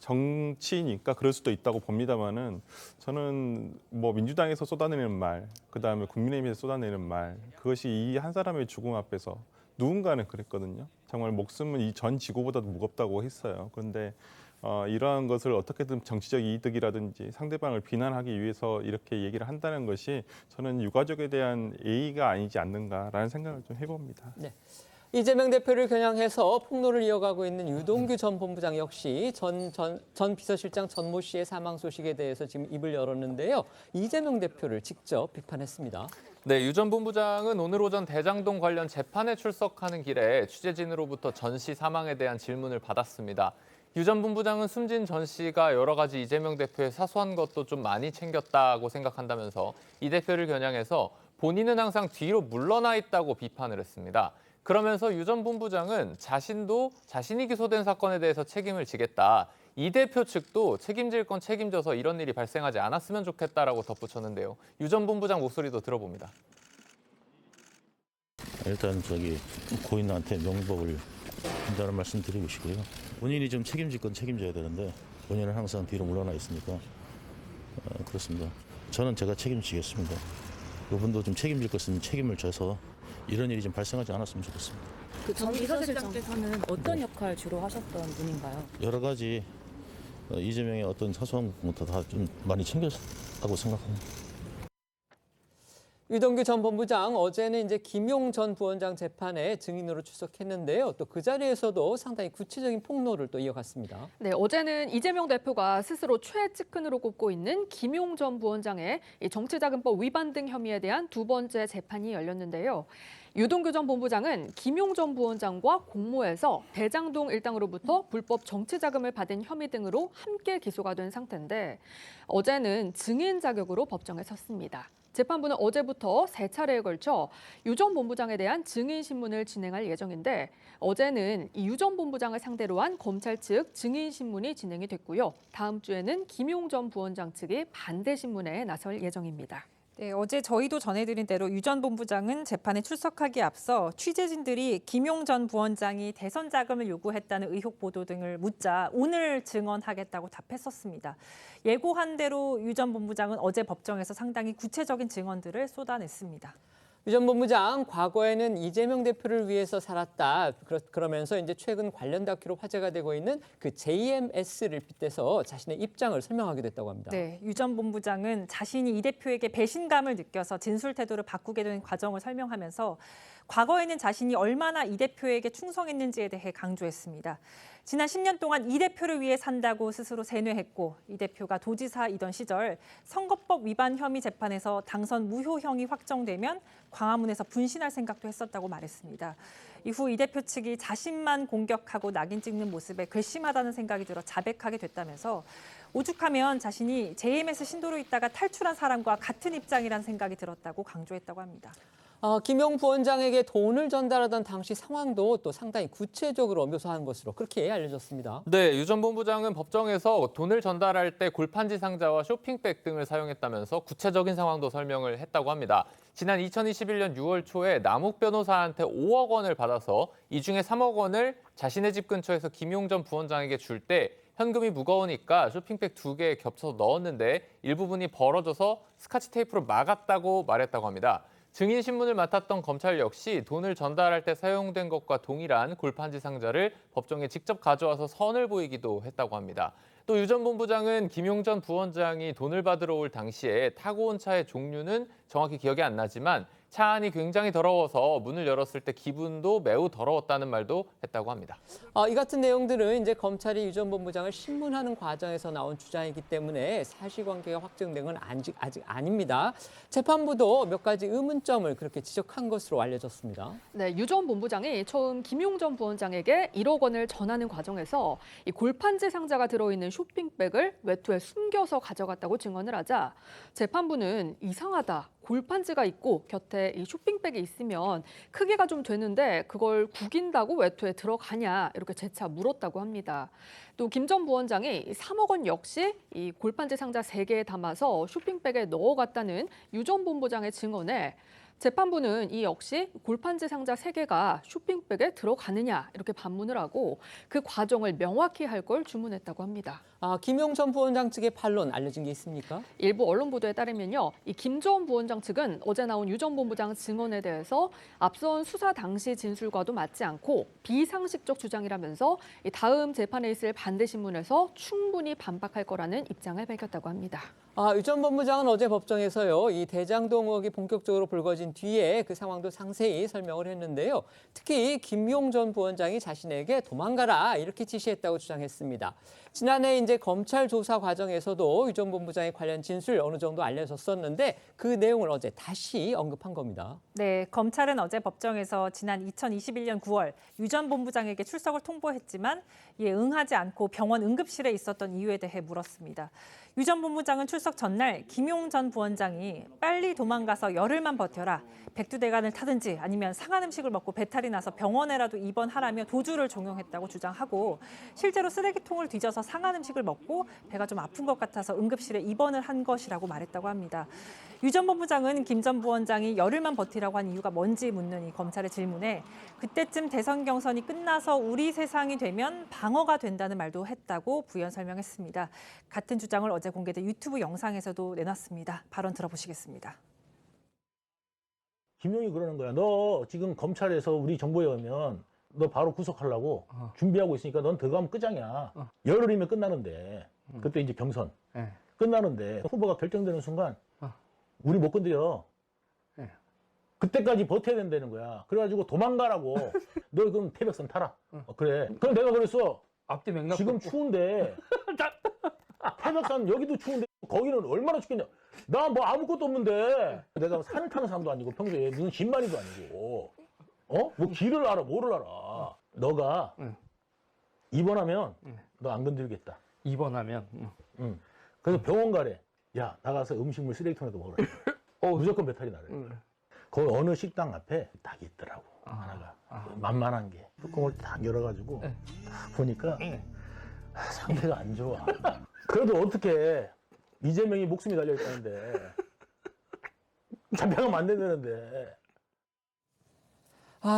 정치니까 그럴 수도 있다고 봅니다만은 저는 뭐 민주당에서 쏟아내는 말, 그다음에 국민의힘에서 쏟아내는 말, 그것이 이 한 사람의 죽음 앞에서 누군가는 그랬거든요. 정말 목숨은 이 전 지구보다도 무겁다고 했어요. 그런데 이러한 것을 어떻게든 정치적 이득이라든지 상대방을 비난하기 위해서 이렇게 얘기를 한다는 것이 저는 유가족에 대한 예의가 아니지 않는가라는 생각을 좀 해봅니다. 네. 이재명 대표를 겨냥해서 폭로를 이어가고 있는 유동규 전 본부장 역시 전 비서실장 전모 씨의 사망 소식에 대해서 지금 입을 열었는데요. 이재명 대표를 직접 비판했습니다. 네, 유 전 본부장은 오늘 오전 대장동 관련 재판에 출석하는 길에 취재진으로부터 전 씨 사망에 대한 질문을 받았습니다. 유 전 본부장은 숨진 전 씨가 여러 가지 이재명 대표의 사소한 것도 좀 많이 챙겼다고 생각한다면서 이 대표를 겨냥해서 본인은 항상 뒤로 물러나 있다고 비판을 했습니다. 그러면서 유 전 본부장은 자신도 자신이 기소된 사건에 대해서 책임을 지겠다. 이 대표 측도 책임질 건 책임져서 이런 일이 발생하지 않았으면 좋겠다라고 덧붙였는데요. 유 전 본부장 목소리도 들어봅니다. 일단 고인한테 명복을 한다는 말씀 드리고 싶고요. 본인이 좀 책임질 건 책임져야 되는데 본인은 항상 뒤로 물러나 있으니까 그렇습니다. 저는 제가 책임지겠습니다. 그분도 좀 책임질 것은 책임을 져서 이런 일이 좀 발생하지 않았으면 좋겠습니다. 그 전 비서실장께서는 어떤 역할 주로 하셨던 분인가요? 여러 가지 이재명의 어떤 사소한 것부터 다 좀 많이 챙겼다고 생각합니다. 유동규 전 본부장 어제는 이제 김용 전 부원장 재판에 증인으로 출석했는데요. 또 그 자리에서도 상당히 구체적인 폭로를 또 이어갔습니다. 네, 어제는 이재명 대표가 스스로 최측근으로 꼽고 있는 김용 전 부원장의 정치자금법 위반 등 혐의에 대한 2번째 재판이 열렸는데요. 유동규 전 본부장은 김용 전 부원장과 공모해서 대장동 일당으로부터 불법 정치자금을 받은 혐의 등으로 함께 기소가 된 상태인데 어제는 증인 자격으로 법정에 섰습니다. 재판부는 어제부터 3차례에 걸쳐 유 전 본부장에 대한 증인 신문을 진행할 예정인데 어제는 이 유 전 본부장을 상대로 한 검찰 측 증인 신문이 진행이 됐고요. 다음 주에는 김용 전 부원장 측이 반대 신문에 나설 예정입니다. 네, 어제 저희도 전해드린 대로 유 전 본부장은 재판에 출석하기에 앞서 취재진들이 김용 전 부원장이 대선 자금을 요구했다는 의혹 보도 등을 묻자 오늘 증언하겠다고 답했었습니다. 예고한 대로 유 전 본부장은 어제 법정에서 상당히 구체적인 증언들을 쏟아냈습니다. 유 전 본부장 과거에는 이재명 대표를 위해서 살았다. 그러면서 이제 최근 관련 다큐로 화제가 되고 있는 그 JMS를 빗대서 자신의 입장을 설명하게 됐다고 합니다. 네, 유 전 본부장은 자신이 이 대표에게 배신감을 느껴서 진술 태도를 바꾸게 된 과정을 설명하면서 과거에는 자신이 얼마나 이 대표에게 충성했는지에 대해 강조했습니다. 지난 10년 동안 이 대표를 위해 산다고 스스로 세뇌했고 이 대표가 도지사이던 시절 선거법 위반 혐의 재판에서 당선 무효형이 확정되면 광화문에서 분신할 생각도 했었다고 말했습니다. 이후 이 대표 측이 자신만 공격하고 낙인 찍는 모습에 괘씸하다는 생각이 들어 자백하게 됐다면서 오죽하면 자신이 JMS 신도로 있다가 탈출한 사람과 같은 입장이라는 생각이 들었다고 강조했다고 합니다. 김용 부원장에게 돈을 전달하던 당시 상황도 또 상당히 구체적으로 묘사한 것으로 그렇게 알려졌습니다. 네, 유 전 본부장은 법정에서 돈을 전달할 때 골판지 상자와 쇼핑백 등을 사용했다면서 구체적인 상황도 설명을 했다고 합니다. 지난 2021년 6월 초에 남욱 변호사한테 5억 원을 받아서 이 중에 3억 원을 자신의 집 근처에서 김용 전 부원장에게 줄 때 현금이 무거우니까 쇼핑백 2개 겹쳐서 넣었는데 일부분이 벌어져서 스카치 테이프로 막았다고 말했다고 합니다. 증인 신문을 맡았던 검찰 역시 돈을 전달할 때 사용된 것과 동일한 골판지 상자를 법정에 직접 가져와서 선을 보이기도 했다고 합니다. 또 유 전 본부장은 김용 전 부원장이 돈을 받으러 올 당시에 타고 온 차의 종류는 정확히 기억이 안 나지만 차 안이 굉장히 더러워서 문을 열었을 때 기분도 매우 더러웠다는 말도 했다고 합니다. 이 같은 내용들은 이제 검찰이 유 전 본부장을 신문하는 과정에서 나온 주장이기 때문에 사실관계가 확정된 건 아직 아닙니다. 재판부도 몇 가지 의문점을 그렇게 지적한 것으로 알려졌습니다. 네, 유 전 본부장이 처음 김용 전 부원장에게 1억 원을 전하는 과정에서 이 골판지 상자가 들어있는 쇼핑백을 외투에 숨겨서 가져갔다고 증언을 하자 재판부는 이상하다. 골판지가 있고 곁에 이 쇼핑백이 있으면 크기가 좀 되는데 그걸 구긴다고 외투에 들어가냐 이렇게 재차 물었다고 합니다. 또 김 전 부원장이 3억 원 역시 이 골판지 상자 3개에 담아서 쇼핑백에 넣어갔다는 유 전 본부장의 증언에 재판부는 이 역시 골판지 상자 3개가 쇼핑백에 들어가느냐 이렇게 반문을 하고 그 과정을 명확히 할 걸 주문했다고 합니다. 김용 전 부원장 측의 반론 알려진 게 있습니까? 일부 언론 보도에 따르면요, 이 김 전 부원장 측은 어제 나온 유 전 본부장 증언에 대해서 앞선 수사 당시 진술과도 맞지 않고 비상식적 주장이라면서 이 다음 재판에 있을 반대 신문에서 충분히 반박할 거라는 입장을 밝혔다고 합니다. 유 전 본부장은 어제 법정에서요, 이 대장동 의혹이 본격적으로 불거진 뒤에 그 상황도 상세히 설명을 했는데요. 특히 김용 전 부원장이 자신에게 도망가라 이렇게 지시했다고 주장했습니다. 지난해 이제 검찰 조사 과정에서도 유 전 본부장의 관련 진술 어느 정도 알려졌었는데 그 내용을 어제 다시 언급한 겁니다. 네, 검찰은 어제 법정에서 지난 2021년 9월 유 전 본부장에게 출석을 통보했지만 이에 응하지 않고 병원 응급실에 있었던 이유에 대해 물었습니다. 유 전 본부장은 출석 전날 김용 전 부원장이 빨리 도망가서 열흘만 버텨라. 백두대간을 타든지 아니면 상한 음식을 먹고 배탈이 나서 병원에라도 입원하라며 도주를 종용했다고 주장하고 실제로 쓰레기통을 뒤져서 상한 음식을 먹고 배가 좀 아픈 것 같아서 응급실에 입원을 한 것이라고 말했다고 합니다. 유 전 본부장은 김 전 부원장이 열흘만 버티라고 한 이유가 뭔지 묻는 이 검찰의 질문에 그때쯤 대선 경선이 끝나서 우리 세상이 되면 방어가 된다는 말도 했다고 부연 설명했습니다. 같은 주장을 어제 공개된 유튜브 영상에서도 내놨습니다. 발언 들어보시겠습니다. 김용이 그러는 거야. 너 지금 검찰에서 우리 정보에 오면 너 바로 구속하려고 준비하고 있으니까 넌 들어가면 끝장이야. 열흘이면 끝나는데 그때 이제 경선 끝나는데 후보가 결정되는 순간 우리 못 건드려. 그때까지 버텨야 된다는 거야. 그래가지고 도망가라고. 너 그럼 태백산 타라. 그래. 그럼 내가 그랬어. 앞뒤 맥락 지금 추운데 태백산 여기도 추운데 거기는 얼마나 춥겠냐. 나 뭐 아무것도 없는데 내가 산을 타는 사람도 아니고 평소에 무슨 진만이도 아니고 뭐 길을 알아 뭐를 알아. 너가 입원하면 너 안 건들겠다. 입원하면 그래서 병원 가래. 야 나가서 음식물 쓰레기통에도 먹으라. 무조건 배탈이 나래. 거기 어느 식당 앞에 딱 있더라고. 하나가 만만한 게 뚜껑을 딱 열어가지고 딱 보니까 상태가 안 좋아. 그래도 어떻게 이재명이 목숨이 달려 있다는데 잡혀가면 안 된다는데.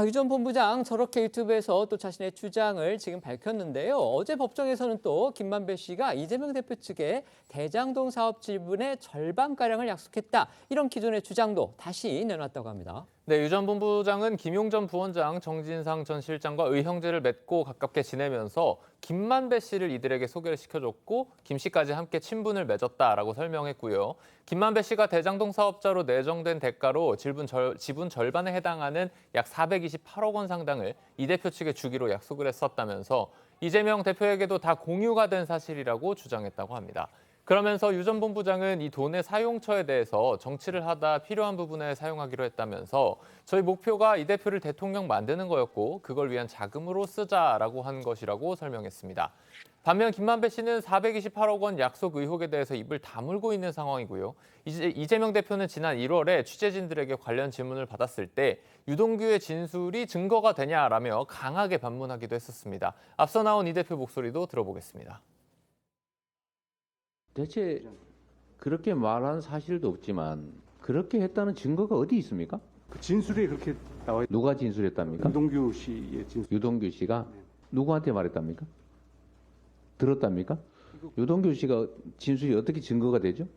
유 전 본부장 저렇게 유튜브에서 또 자신의 주장을 지금 밝혔는데요. 어제 법정에서는 또 김만배 씨가 이재명 대표 측에 대장동 사업 지분의 절반가량을 약속했다. 이런 기존의 주장도 다시 내놨다고 합니다. 네, 유 전 본부장은 김용 전 부원장, 정진상 전 실장과 의형제를 맺고 가깝게 지내면서 김만배 씨를 이들에게 소개를 시켜줬고 김 씨까지 함께 친분을 맺었다라고 설명했고요. 김만배 씨가 대장동 사업자로 내정된 대가로 지분 절반에 해당하는 약 428억 원 상당을 이 대표 측에 주기로 약속을 했었다면서 이재명 대표에게도 다 공유가 된 사실이라고 주장했다고 합니다. 그러면서 유 전 본부장은 이 돈의 사용처에 대해서 정치를 하다 필요한 부분에 사용하기로 했다면서 저희 목표가 이 대표를 대통령 만드는 거였고 그걸 위한 자금으로 쓰자라고 한 것이라고 설명했습니다. 반면 김만배 씨는 428억 원 약속 의혹에 대해서 입을 다물고 있는 상황이고요. 이재명 대표는 지난 1월에 취재진들에게 관련 질문을 받았을 때 유동규의 진술이 증거가 되냐라며 강하게 반문하기도 했었습니다. 앞서 나온 이 대표 목소리도 들어보겠습니다. 대체 그렇게 말한 사실도 없지만 그렇게 했다는 증거가 어디 있습니까? 그 진술이 그렇게 나와. 누가 진술했답니까? 유동규 씨의 진술. 유동규 씨가 누구한테 말했답니까? 들었답니까? 유동규 씨가 진술이 어떻게 증거가 되죠?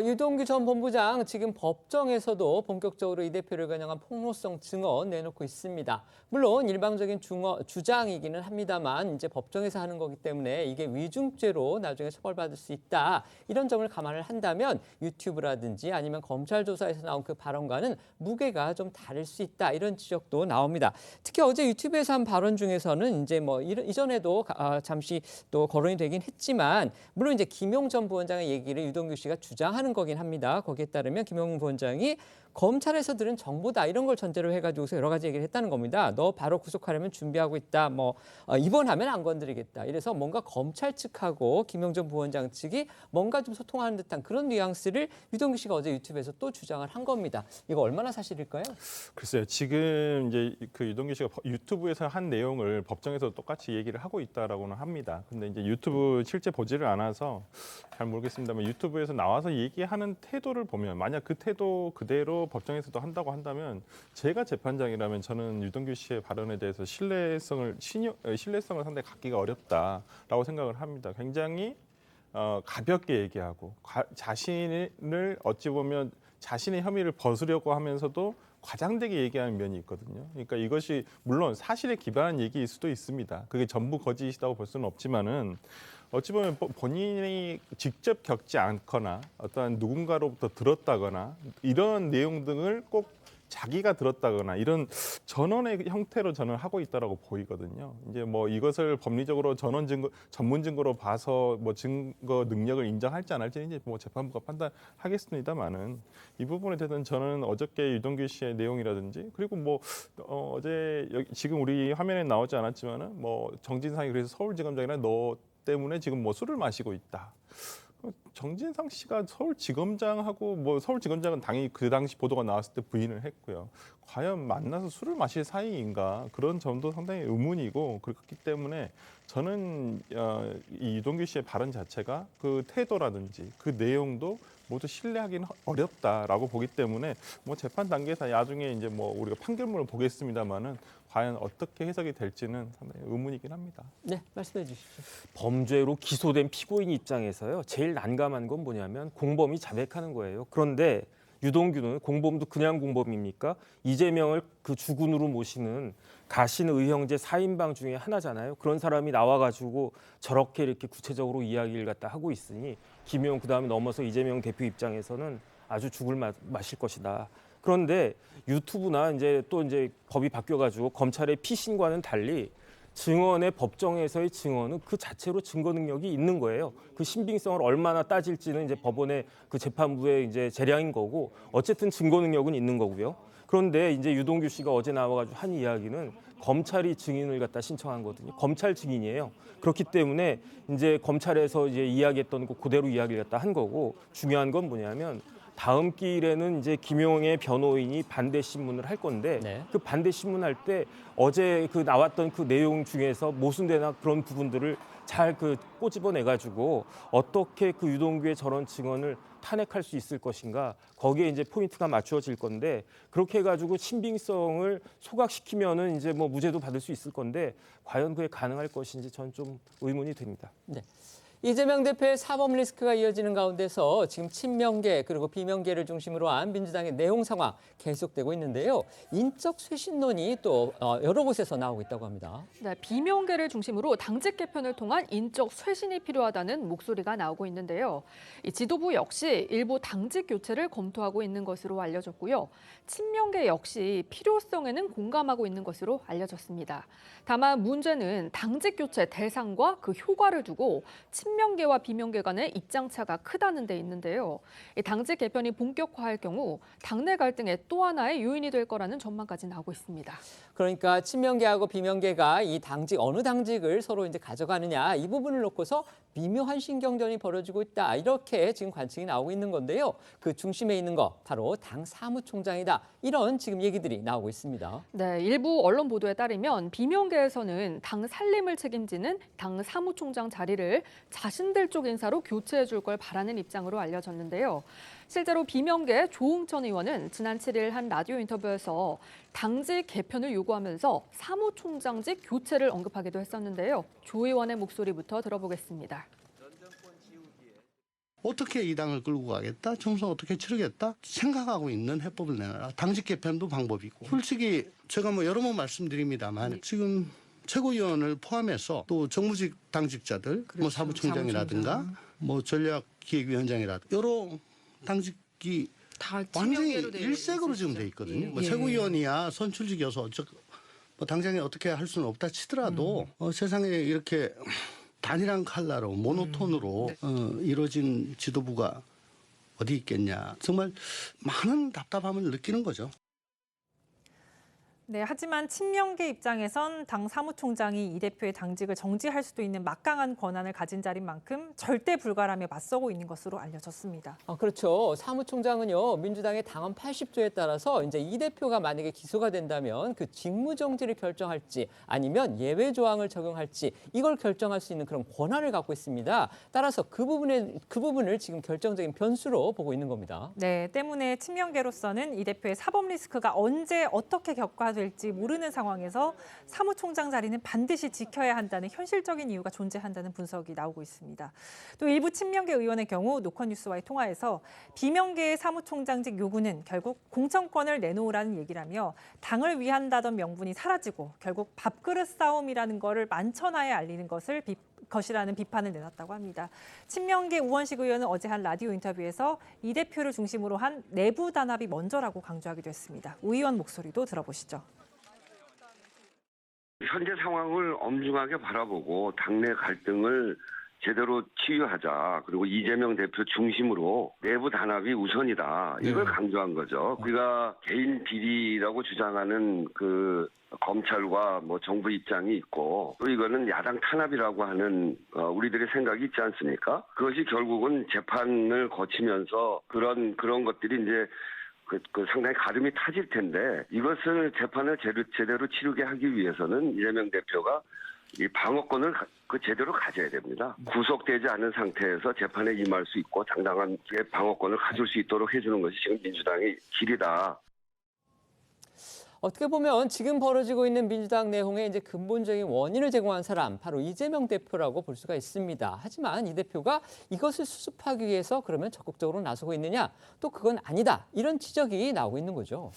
유동규 전 본부장 지금 법정에서도 본격적으로 이 대표를 겨냥한 폭로성 증언 내놓고 있습니다. 물론 일방적인 주장이기는 합니다만 이제 법정에서 하는 거기 때문에 이게 위중죄로 나중에 처벌받을 수 있다. 이런 점을 감안을 한다면 유튜브라든지 아니면 검찰 조사에서 나온 그 발언과는 무게가 좀 다를 수 있다. 이런 지적도 나옵니다. 특히 어제 유튜브에서 한 발언 중에서는 이제 뭐 이전에도 잠시 또 거론이 되긴 했지만 물론 이제 김용 전 부원장의 얘기를 유동규 씨가 주장하는 거긴 합니다. 거기에 따르면 김용 부원장이 검찰에서 들은 정보다 이런 걸 전제로 해가지고서 여러 가지 얘기를 했다는 겁니다. 너 바로 구속하려면 준비하고 있다. 입원하면 안 건드리겠다. 이래서 뭔가 검찰 측하고 김용전 부원장 측이 뭔가 좀 소통하는 듯한 그런 뉘앙스를 유동규 씨가 어제 유튜브에서 또 주장을 한 겁니다. 이거 얼마나 사실일까요? 글쎄요. 지금 이제 그 유동규 씨가 유튜브에서 한 내용을 법정에서 똑같이 얘기를 하고 있다라고는 합니다. 근데 이제 유튜브 실제 보지를 않아서 잘 모르겠습니다만 유튜브에서 나와서 얘기하는 태도를 보면 만약 그 태도 그대로 법정에서도 한다고 한다면 제가 재판장이라면 저는 유동규 씨의 발언에 대해서 신뢰성을 상당히 갖기가 어렵다라고 생각을 합니다. 굉장히 가볍게 얘기하고 자신을 어찌 보면 자신의 혐의를 벗으려고 하면서도 과장되게 얘기하는 면이 있거든요. 그러니까 이것이 물론 사실에 기반한 얘기일 수도 있습니다. 그게 전부 거짓이라고 볼 수는 없지만은 어찌 보면 본인이 직접 겪지 않거나 어떠한 누군가로부터 들었다거나 이런 내용 등을 꼭 자기가 들었다거나 이런 전원의 형태로 저는 하고 있다라고 보이거든요. 이제 뭐 이것을 법리적으로 전문 증거로 봐서 뭐 증거 능력을 인정할지 안 할지는 이제 뭐 재판부가 판단하겠습니다만은 이 부분에 대해서는 저는 어저께 유동규 씨의 내용이라든지 그리고 뭐 어제 지금 우리 화면에 나오지 않았지만은 뭐 정진상이 그래서 서울지검장이나 너 때문에 지금 뭐 술을 마시고 있다. 정진상 씨가 서울지검장하고 뭐 서울지검장은 당연히 그 당시 보도가 나왔을 때 부인을 했고요. 과연 만나서 술을 마실 사이인가 그런 점도 상당히 의문이고 그렇기 때문에 저는 이 유동규 씨의 발언 자체가 그 태도라든지 그 내용도 모두 신뢰하기는 어렵다라고 보기 때문에 뭐 재판 단계에서 나중에 이제 뭐 우리가 판결문을 보겠습니다만은 과연 어떻게 해석이 될지는 상당히 의문이긴 합니다. 네, 말씀해 주십시오. 범죄로 기소된 피고인 입장에서요. 제일 난감한 건 뭐냐면 공범이 자백하는 거예요. 그런데 유동규는 공범도 그냥 공범입니까? 이재명을 그 주군으로 모시는 가신 의형제 4인방 중에 하나잖아요. 그런 사람이 나와가지고 저렇게 이렇게 구체적으로 이야기를 갖다 하고 있으니 김용 그다음에 넘어서 이재명 대표 입장에서는 아주 죽을 마실 것이다. 그런데 유튜브나 이제 법이 바뀌어가지고 검찰의 피신과는 달리 증언의 법정에서의 증언은 그 자체로 증거 능력이 있는 거예요. 그 신빙성을 얼마나 따질지는 이제 법원의 그 재판부의 이제 재량인 거고 어쨌든 증거 능력은 있는 거고요. 그런데 이제 유동규 씨가 어제 나와가지고 한 이야기는 검찰이 증인을 갖다 신청한 거거든요. 검찰 증인이에요. 그렇기 때문에 이제 검찰에서 이제 이야기했던 거 그대로 이야기를 갖다 한 거고 중요한 건 뭐냐면 다음 기일에는 이제 김용의 변호인이 반대 신문을 할 건데 그 반대 신문 할 때 어제 그 나왔던 그 내용 중에서 모순되나 그런 부분들을 잘 그 꼬집어내 가지고 어떻게 그 유동규의 저런 증언을 탄핵할 수 있을 것인가 거기에 이제 포인트가 맞추어질 건데 그렇게 해가지고 신빙성을 소각시키면은 이제 뭐 무죄도 받을 수 있을 건데 과연 그게 가능할 것인지 전 좀 의문이 듭니다. 네. 이재명 대표의 사법 리스크가 이어지는 가운데서 지금 친명계 그리고 비명계를 중심으로 한 민주당의 내용 상황 계속되고 있는데요. 인적 쇄신론이 또 여러 곳에서 나오고 있다고 합니다. 네, 비명계를 중심으로 당직 개편을 통한 인적 쇄신이 필요하다는 목소리가 나오고 있는데요. 이 지도부 역시 일부 당직 교체를 검토하고 있는 것으로 알려졌고요. 친명계 역시 필요성에는 공감하고 있는 것으로 알려졌습니다. 다만 문제는 당직 교체 대상과 그 효과를 두고 친명계와 비명계 간의 입장차가 크다는 데 있는데요. 이 당직 개편이 본격화할 경우 당내 갈등의 또 하나의 요인이 될 거라는 전망까지 나오고 있습니다. 그러니까 친명계하고 비명계가 이 당직 어느 당직을 서로 이제 가져가느냐 이 부분을 놓고서 미묘한 신경전이 벌어지고 있다. 이렇게 지금 관측이 나오고 있는 건데요. 그 중심에 있는 거 바로 당 사무총장이다. 이런 지금 얘기들이 나오고 있습니다. 네, 일부 언론 보도에 따르면 비명계에서는 당 살림을 책임지는 당 사무총장 자리를 자신들 쪽 인사로 교체해 줄 걸 바라는 입장으로 알려졌는데요. 실제로 비명계 조응천 의원은 지난 7일 한 라디오 인터뷰에서 당직 개편을 요구하면서 사무총장직 교체를 언급하기도 했었는데요. 조 의원의 목소리부터 들어보겠습니다. 어떻게 이 당을 끌고 가겠다? 총선 어떻게 치르겠다? 생각하고 있는 해법을 내놔라. 당직 개편도 방법이고. 솔직히 제가 뭐 여러 번 말씀드립니다만 지금 최고위원을 포함해서 또 정무직 당직자들, 뭐 사무총장이라든가 뭐 전략기획위원장이라든가 여러 당직이 완전히 일색으로 지금 돼 있거든요. 뭐 최고위원이야 선출직이어서 뭐 당장에 어떻게 할 수는 없다 치더라도 세상에 이렇게 단일한 컬러로 모노톤으로 이루어진 지도부가 어디 있겠냐. 정말 많은 답답함을 느끼는 거죠. 네, 하지만 친명계 입장에선 당 사무총장이 이 대표의 당직을 정지할 수도 있는 막강한 권한을 가진 자리인 만큼 절대 불가라며 맞서고 있는 것으로 알려졌습니다. 그렇죠. 사무총장은요, 민주당의 당헌 80조에 따라서 이제 이 대표가 만약에 기소가 된다면 그 직무정지를 결정할지 아니면 예외 조항을 적용할지 이걸 결정할 수 있는 그런 권한을 갖고 있습니다. 따라서 그 부분을 지금 결정적인 변수로 보고 있는 겁니다. 네, 때문에 친명계로서는 이 대표의 사법 리스크가 언제 어떻게 격화될지 모르는 상황에서 사무총장 자리는 반드시 지켜야 한다는 현실적인 이유가 존재한다는 분석이 나오고 있습니다. 또 일부 친명계 의원의 경우 노컷뉴스와의 통화에서 비명계의 사무총장직 요구는 결국 공천권을 내놓으라는 얘기라며 당을 위한다던 명분이 사라지고 결국 밥그릇 싸움이라는 거를 만천하에 알리는 것이라는 비판을 내놨다고 합니다. 친명계 우원식 의원은 어제 한 라디오 인터뷰에서 이 대표를 중심으로 한 내부 단합이 먼저라고 강조하기도 했습니다. 우 의원 목소리도 들어보시죠. 현재 상황을 엄중하게 바라보고 당내 갈등을 제대로 치유하자. 그리고 이재명 대표 중심으로 내부 단합이 우선이다. 이걸 강조한 거죠. 우리가 개인 비리라고 주장하는 그 검찰과 뭐 정부 입장이 있고 또 이거는 야당 탄압이라고 하는 우리들의 생각이 있지 않습니까? 그것이 결국은 재판을 거치면서 그런 것들이 이제 그 상당히 가름이 타질 텐데 이것을 재판을 제대로 치르게 하기 위해서는 이재명 대표가 이 방어권을 제대로 가져야 됩니다. 구속되지 않은 상태에서 재판에 임할 수 있고 당당한 방어권을 가질 수 있도록 해주는 것이 지금 민주당의 길이다. 어떻게 보면 지금 벌어지고 있는 민주당 내홍의 이제 근본적인 원인을 제공한 사람 바로 이재명 대표라고 볼 수가 있습니다. 하지만 이 대표가 이것을 수습하기 위해서 그러면 적극적으로 나서고 있느냐? 또 그건 아니다. 이런 지적이 나오고 있는 거죠.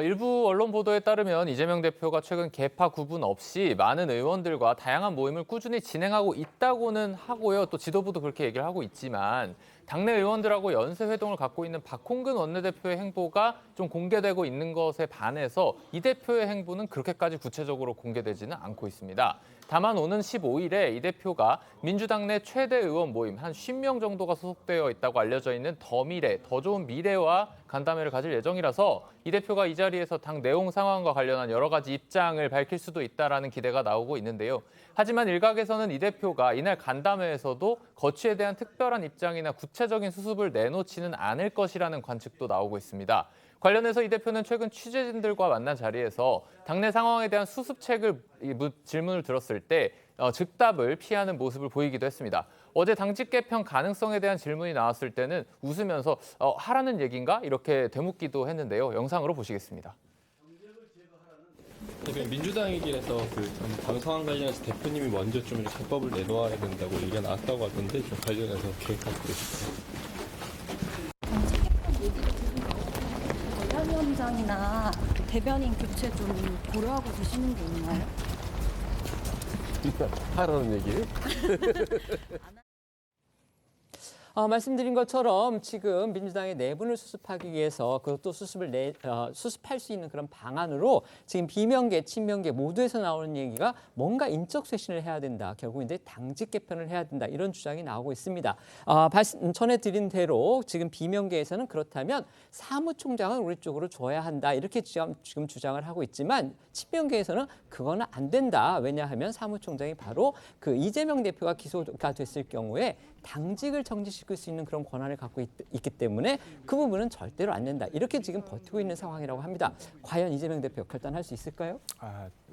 일부 언론 보도에 따르면 이재명 대표가 최근 계파 구분 없이 많은 의원들과 다양한 모임을 꾸준히 진행하고 있다고는 하고요. 또 지도부도 그렇게 얘기를 하고 있지만 당내 의원들하고 연쇄 회동을 갖고 있는 박홍근 원내대표의 행보가 좀 공개되고 있는 것에 반해서 이 대표의 행보는 그렇게까지 구체적으로 공개되지는 않고 있습니다. 다만 오는 15일에 이 대표가 민주당 내 최대 의원 모임 한 50명 정도가 소속되어 있다고 알려져 있는 더 미래, 더 좋은 미래와 간담회를 가질 예정이라서 이 대표가 이 자리에서 당 내용 상황과 관련한 여러 가지 입장을 밝힐 수도 있다라는 기대가 나오고 있는데요. 하지만 일각에서는 이 대표가 이날 간담회에서도 거취에 대한 특별한 입장이나 구체적인 수습을 내놓지는 않을 것이라는 관측도 나오고 있습니다. 관련해서 이 대표는 최근 취재진들과 만난 자리에서 당내 상황에 대한 수습책을 질문을 들었을 때 즉답을 피하는 모습을 보이기도 했습니다. 어제 당직 개편 가능성에 대한 질문이 나왔을 때는 웃으면서 하라는 얘기인가? 이렇게 되묻기도 했는데요. 영상으로 보시겠습니다. 대표님, 민주당이긴 해서 당 상황 관련해서 대표님이 먼저 좀 입법을 내놓아야 된다고 얘기가 나왔다고 하던데 좀 관련해서 계획하고 계십니까? 위원장이나 대변인 교체 좀 고려하고 계시는 게 있나요? 하라는 얘기예요? 말씀드린 것처럼 지금 민주당의 내분을 수습하기 위해서 그것도 수습할 수 있는 그런 방안으로 지금 비명계, 친명계 모두에서 나오는 얘기가 뭔가 인적 쇄신을 해야 된다. 결국 이제 당직 개편을 해야 된다. 이런 주장이 나오고 있습니다. 전해드린 대로 지금 비명계에서는 그렇다면 사무총장은 우리 쪽으로 줘야 한다. 이렇게 지금 주장을 하고 있지만 친명계에서는 그거는 안 된다. 왜냐하면 사무총장이 바로 그 이재명 대표가 기소가 됐을 경우에 당직을 정지시킬 수 있는 그런 권한을 갖고 있기 때문에 그 부분은 절대로 안 된다. 이렇게 지금 버티고 있는 상황이라고 합니다. 과연 이재명 대표 결단할 수 있을까요?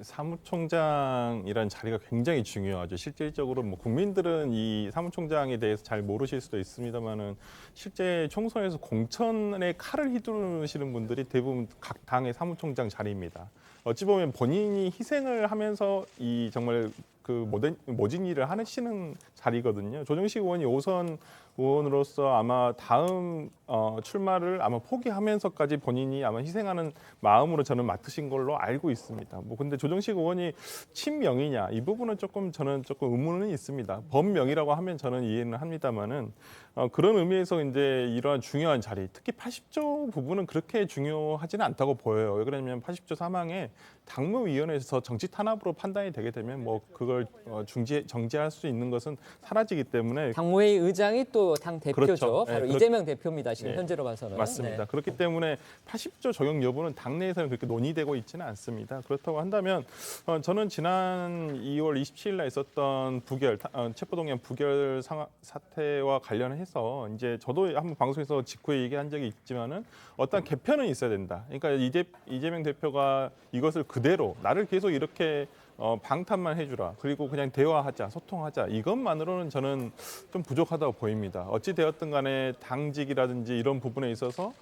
사무총장이라는 자리가 굉장히 중요하죠. 실질적으로 국민들은 이 사무총장에 대해서 잘 모르실 수도 있습니다만은 실제 총선에서 공천의 칼을 휘두르시는 분들이 대부분 각 당의 사무총장 자리입니다. 어찌 보면 본인이 희생을 하면서 이 정말 그 모진 일을 하시는 자리거든요. 조정식 의원이 5선 의원으로서 아마 다음 출마를 아마 포기하면서까지 본인이 아마 희생하는 마음으로 저는 맡으신 걸로 알고 있습니다. 근데 조정식 의원이 친명이냐 이 부분은 저는 조금 의문은 있습니다. 범명이라고 하면 저는 이해는 합니다만은 그런 의미에서 이제 이러한 중요한 자리, 특히 80조 부분은 그렇게 중요하지는 않다고 보여요. 왜 그러냐면 80조 사망에 당무위원회에서 정치 탄압으로 판단이 되게 되면 그걸 정지할 수 있는 것은 사라지기 때문에 당무회의 의장이 또 당 대표죠. 그렇죠. 바로 네, 이재명 대표입니다. 지금 현재로 봐서는. 맞습니다. 네. 그렇기 때문에 80조 적용 여부는 당내에서는 그렇게 논의되고 있지는 않습니다. 그렇다고 한다면 저는 지난 2월 27일 날 있었던 체포동의안 부결 사태와 관련해서 이제 저도 한번 방송에서 직후에 얘기한 적이 있지만은 어떤 개편은 있어야 된다. 그러니까 이재명 대표가 이것을 그대로 나를 계속 이렇게 방탄만 해주라. 그리고 그냥 대화하자, 소통하자. 이것만으로는 저는 좀 부족하다고 보입니다. 어찌 되었든 간에 당직이라든지 이런 부분에 있어서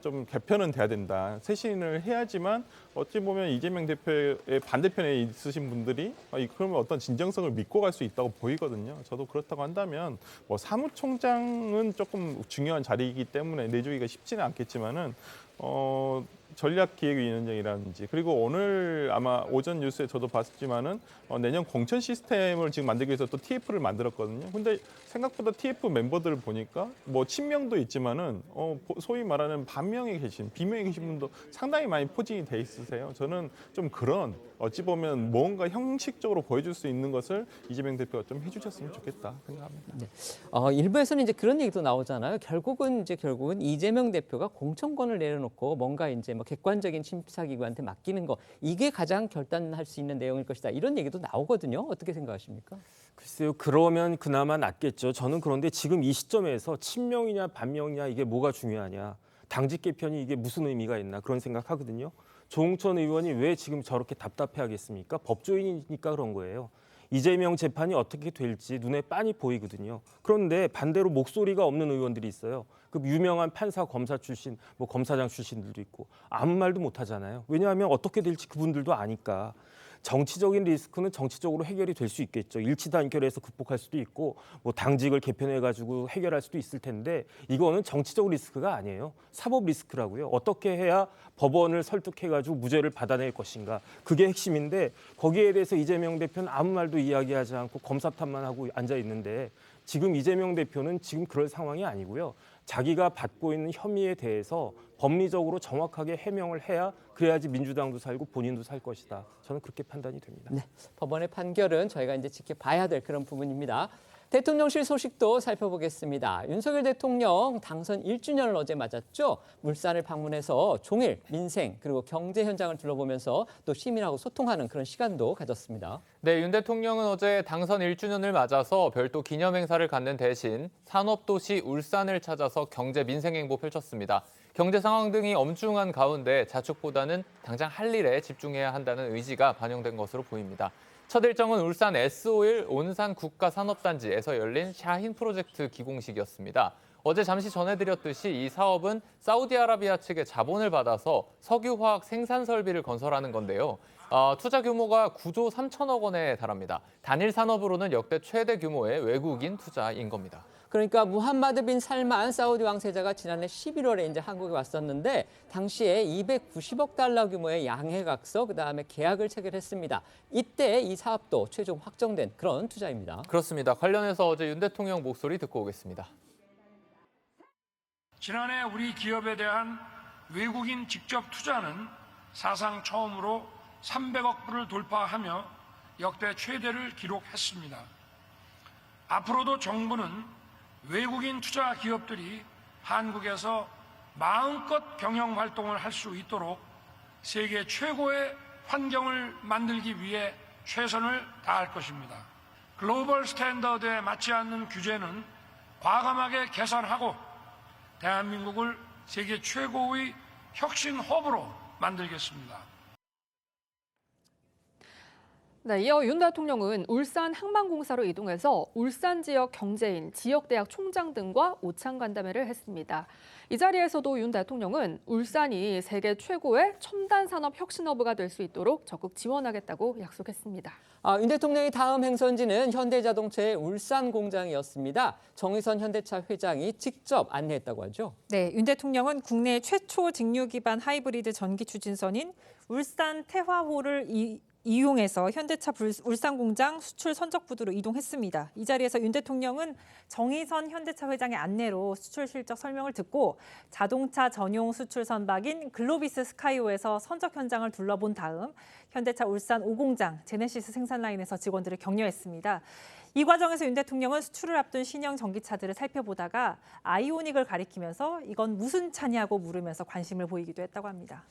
좀 개편은 돼야 된다. 쇄신을 해야지만 어찌 보면 이재명 대표의 반대편에 있으신 분들이 그러면 어떤 진정성을 믿고 갈 수 있다고 보이거든요. 저도 그렇다고 한다면 사무총장은 조금 중요한 자리이기 때문에 내주기가 쉽지는 않겠지만은 전략기획위원장이라든지 그리고 오늘 아마 오전 뉴스에 저도 봤지만은 내년 공천 시스템을 지금 만들기 위해서 또 TF를 만들었거든요. 근데 생각보다 TF 멤버들을 보니까 친명도 있지만은 소위 말하는 반명에 계신 비명에 계신 분도 상당히 많이 포진이 돼 있으세요. 저는 좀 그런 어찌 보면 뭔가 형식적으로 보여줄 수 있는 것을 이재명 대표가 좀 해주셨으면 좋겠다 생각합니다. 네. 일부에서는 이제 그런 얘기도 나오잖아요. 결국은 이재명 대표가 공천권을 내려놓고 뭔가 이제 객관적인 심사기관한테 맡기는 거 이게 가장 결단할 수 있는 내용일 것이다. 이런 얘기도 나오거든요. 어떻게 생각하십니까? 글쎄요. 그러면 그나마 낫겠죠. 저는 그런데 지금 이 시점에서 친명이냐 반명이냐 이게 뭐가 중요하냐. 당직 개편이 이게 무슨 의미가 있나 그런 생각하거든요. 조홍천 의원이 왜 지금 저렇게 답답해하겠습니까? 법조인이니까 그런 거예요. 이재명 재판이 어떻게 될지 눈에 빤히 보이거든요. 그런데 반대로 목소리가 없는 의원들이 있어요. 그 유명한 판사, 검사 출신, 검사장 출신들도 있고 아무 말도 못 하잖아요. 왜냐하면 어떻게 될지 그분들도 아니까. 정치적인 리스크는 정치적으로 해결이 될 수 있겠죠. 일치 단결해서 극복할 수도 있고 당직을 개편해가지고 해결할 수도 있을 텐데 이거는 정치적 리스크가 아니에요. 사법 리스크라고요. 어떻게 해야 법원을 설득해가지고 무죄를 받아낼 것인가. 그게 핵심인데 거기에 대해서 이재명 대표는 아무 말도 이야기하지 않고 검사탄만 하고 앉아 있는데 지금 이재명 대표는 지금 그럴 상황이 아니고요. 자기가 받고 있는 혐의에 대해서 법리적으로 정확하게 해명을 해야 그래야지 민주당도 살고 본인도 살 것이다. 저는 그렇게 판단이 됩니다. 네, 법원의 판결은 저희가 이제 지켜봐야 될 그런 부분입니다. 대통령실 소식도 살펴보겠습니다. 윤석열 대통령 당선 1주년을 어제 맞았죠. 울산을 방문해서 종일 민생 그리고 경제 현장을 둘러보면서 또 시민하고 소통하는 그런 시간도 가졌습니다. 네, 윤 대통령은 어제 당선 1주년을 맞아서 별도 기념 행사를 갖는 대신 산업도시 울산을 찾아서 경제 민생 행보 펼쳤습니다. 경제 상황 등이 엄중한 가운데 자축보다는 당장 할 일에 집중해야 한다는 의지가 반영된 것으로 보입니다. 첫 일정은 울산 S-오일 온산 국가산업단지에서 열린 샤힌 프로젝트 기공식이었습니다. 어제 잠시 전해드렸듯이 이 사업은 사우디아라비아 측의 자본을 받아서 석유화학 생산 설비를 건설하는 건데요. 투자 규모가 9조 3천억 원에 달합니다. 단일 산업으로는 역대 최대 규모의 외국인 투자인 겁니다. 그러니까 무함마드 빈 살만 사우디 왕세자가 지난해 11월에 이제 한국에 왔었는데 당시에 290억 달러 규모의 양해각서 그다음에 계약을 체결했습니다. 이때 이 사업도 최종 확정된 그런 투자입니다. 그렇습니다. 관련해서 어제 윤 대통령 목소리 듣고 오겠습니다. 지난해 우리 기업에 대한 외국인 직접 투자는 사상 처음으로 300억 불을 돌파하며 역대 최대를 기록했습니다. 앞으로도 정부는 외국인 투자 기업들이 한국에서 마음껏 경영 활동을 할 수 있도록 세계 최고의 환경을 만들기 위해 최선을 다할 것입니다. 글로벌 스탠더드에 맞지 않는 규제는 과감하게 개선하고 대한민국을 세계 최고의 혁신 허브로 만들겠습니다. 네, 이어 윤 대통령은 울산 항만공사로 이동해서 울산 지역 경제인, 지역대학 총장 등과 오찬 간담회를 했습니다. 이 자리에서도 윤 대통령은 울산이 세계 최고의 첨단 산업 혁신 허브가 될 수 있도록 적극 지원하겠다고 약속했습니다. 윤 대통령의 다음 행선지는 현대자동차의 울산 공장이었습니다. 정의선 현대차 회장이 직접 안내했다고 하죠. 네, 윤 대통령은 국내 최초 직류 기반 하이브리드 전기 추진선인 울산 태화호를 이용해서 현대차 울산 공장 수출 선적 부두로 이동했습니다. 이 자리에서 윤 대통령은 정의선 현대차 회장의 안내로 수출 실적 설명을 듣고 자동차 전용 수출 선박인 글로비스 스카이오에서 선적 현장을 둘러본 다음 현대차 울산 5공장 제네시스 생산 라인에서 직원들을 격려했습니다. 이 과정에서 윤 대통령은 수출을 앞둔 신형 전기차들을 살펴보다가 아이오닉을 가리키면서 이건 무슨 차냐고 물으면서 관심을 보이기도 했다고 합니다.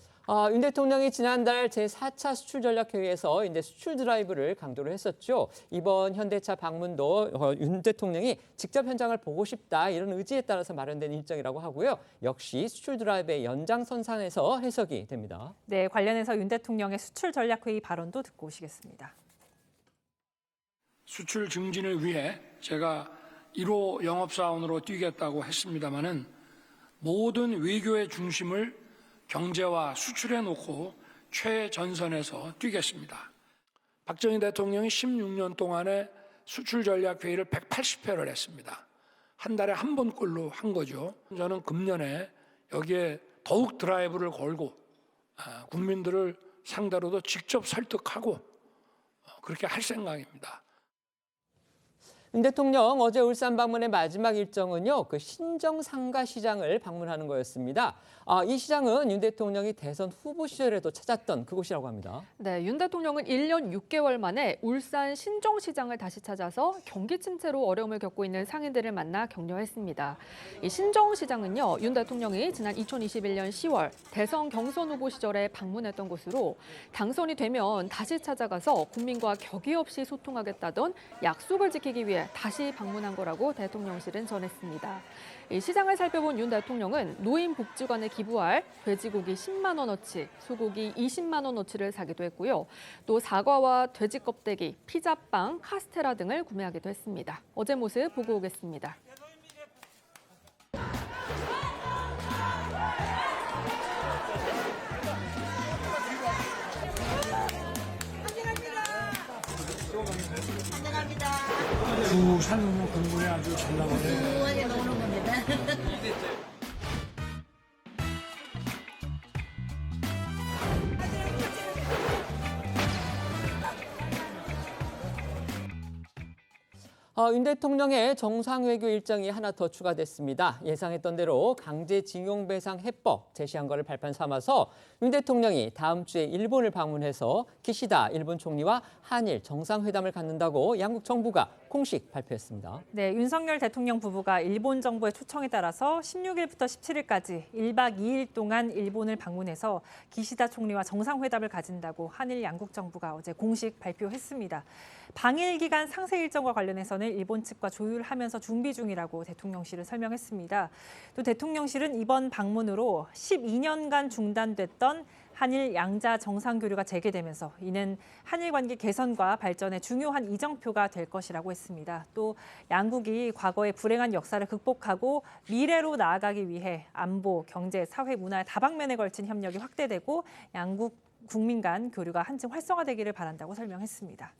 윤 대통령이 지난달 제4차 수출전략회의에서 이제 수출 드라이브를 강조를 했었죠. 이번 현대차 방문도 윤 대통령이 직접 현장을 보고 싶다 이런 의지에 따라서 마련된 일정이라고 하고요. 역시 수출 드라이브의 연장선상에서 해석이 됩니다. 네, 관련해서 윤 대통령의 수출 전략회의 발언도 듣고 오시겠습니다. 수출 증진을 위해 제가 1호 영업사원으로 뛰겠다고 했습니다마는 모든 외교의 중심을 경제와 수출에 놓고 최전선에서 뛰겠습니다. 박정희 대통령이 16년 동안에 수출 전략 회의를 180회를 했습니다. 한 달에 한 번꼴로 한 거죠. 저는 금년에 여기에 더욱 드라이브를 걸고 국민들을 상대로도 직접 설득하고 그렇게 할 생각입니다. 윤 대통령 어제 울산 방문의 마지막 일정은요, 그 신정상가시장을 방문하는 거였습니다. 이 시장은 윤 대통령이 대선 후보 시절에도 찾았던 그곳이라고 합니다. 네, 윤 대통령은 1년 6개월 만에 울산 신정시장을 다시 찾아서 경기 침체로 어려움을 겪고 있는 상인들을 만나 격려했습니다. 이 신정시장은요, 윤 대통령이 지난 2021년 10월 대선 경선 후보 시절에 방문했던 곳으로 당선이 되면 다시 찾아가서 국민과 격의 없이 소통하겠다던 약속을 지키기 위해 다시 방문한 거라고 대통령실은 전했습니다. 이 시장을 살펴본 윤 대통령은 노인 복지관에 기부할 돼지고기 10만 원어치, 소고기 20만 원어치를 사기도 했고요. 또 사과와 돼지 껍데기, 피자빵, 카스테라 등을 구매하기도 했습니다. 어제 모습 보고 오겠습니다. 부산 공부에 아주 잘 나오네요. 우아하게 나오는 겁니다. 윤 대통령의 정상외교 일정이 하나 더 추가됐습니다. 예상했던 대로 강제징용배상 해법 제시한 것을 발판 삼아서 윤 대통령이 다음 주에 일본을 방문해서 기시다 일본 총리와 한일 정상회담을 갖는다고 양국 정부가 공식 발표했습니다. 네, 윤석열 대통령 부부가 일본 정부의 초청에 따라서 16일부터 17일까지 1박 2일 동안 일본을 방문해서 기시다 총리와 정상회담을 가진다고 한일 양국 정부가 어제 공식 발표했습니다. 방일 기간 상세 일정과 관련해서는 일본 측과 조율하면서 준비 중이라고 대통령실은 설명했습니다. 또 대통령실은 이번 방문으로 12년간 중단됐던 한일 양자 정상교류가 재개되면서 이는 한일 관계 개선과 발전에 중요한 이정표가 될 것이라고 했습니다. 또 양국이 과거의 불행한 역사를 극복하고 미래로 나아가기 위해 안보, 경제, 사회, 문화 다방면에 걸친 협력이 확대되고 양국 국민 간 교류가 한층 활성화되기를 바란다고 설명했습니다.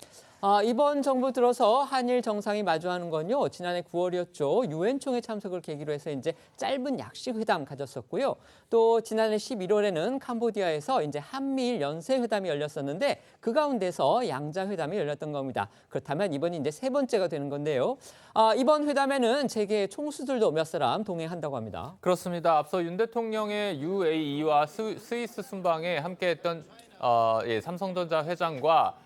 이번 정부 들어서 한일 정상이 마주하는 건요. 지난해 9월이었죠. 유엔 총회 참석을 계기로 해서 이제 짧은 약식 회담 가졌었고요. 또 지난해 11월에는 캄보디아에서 이제 한미일 연쇄 회담이 열렸었는데 그 가운데서 양자 회담이 열렸던 겁니다. 그렇다면 이번이 이제 세 번째가 되는 건데요. 이번 회담에는 재계 총수들도 몇 사람 동행한다고 합니다. 그렇습니다. 앞서 윤 대통령의 UAE와 스위스 순방에 함께했던 삼성전자 회장과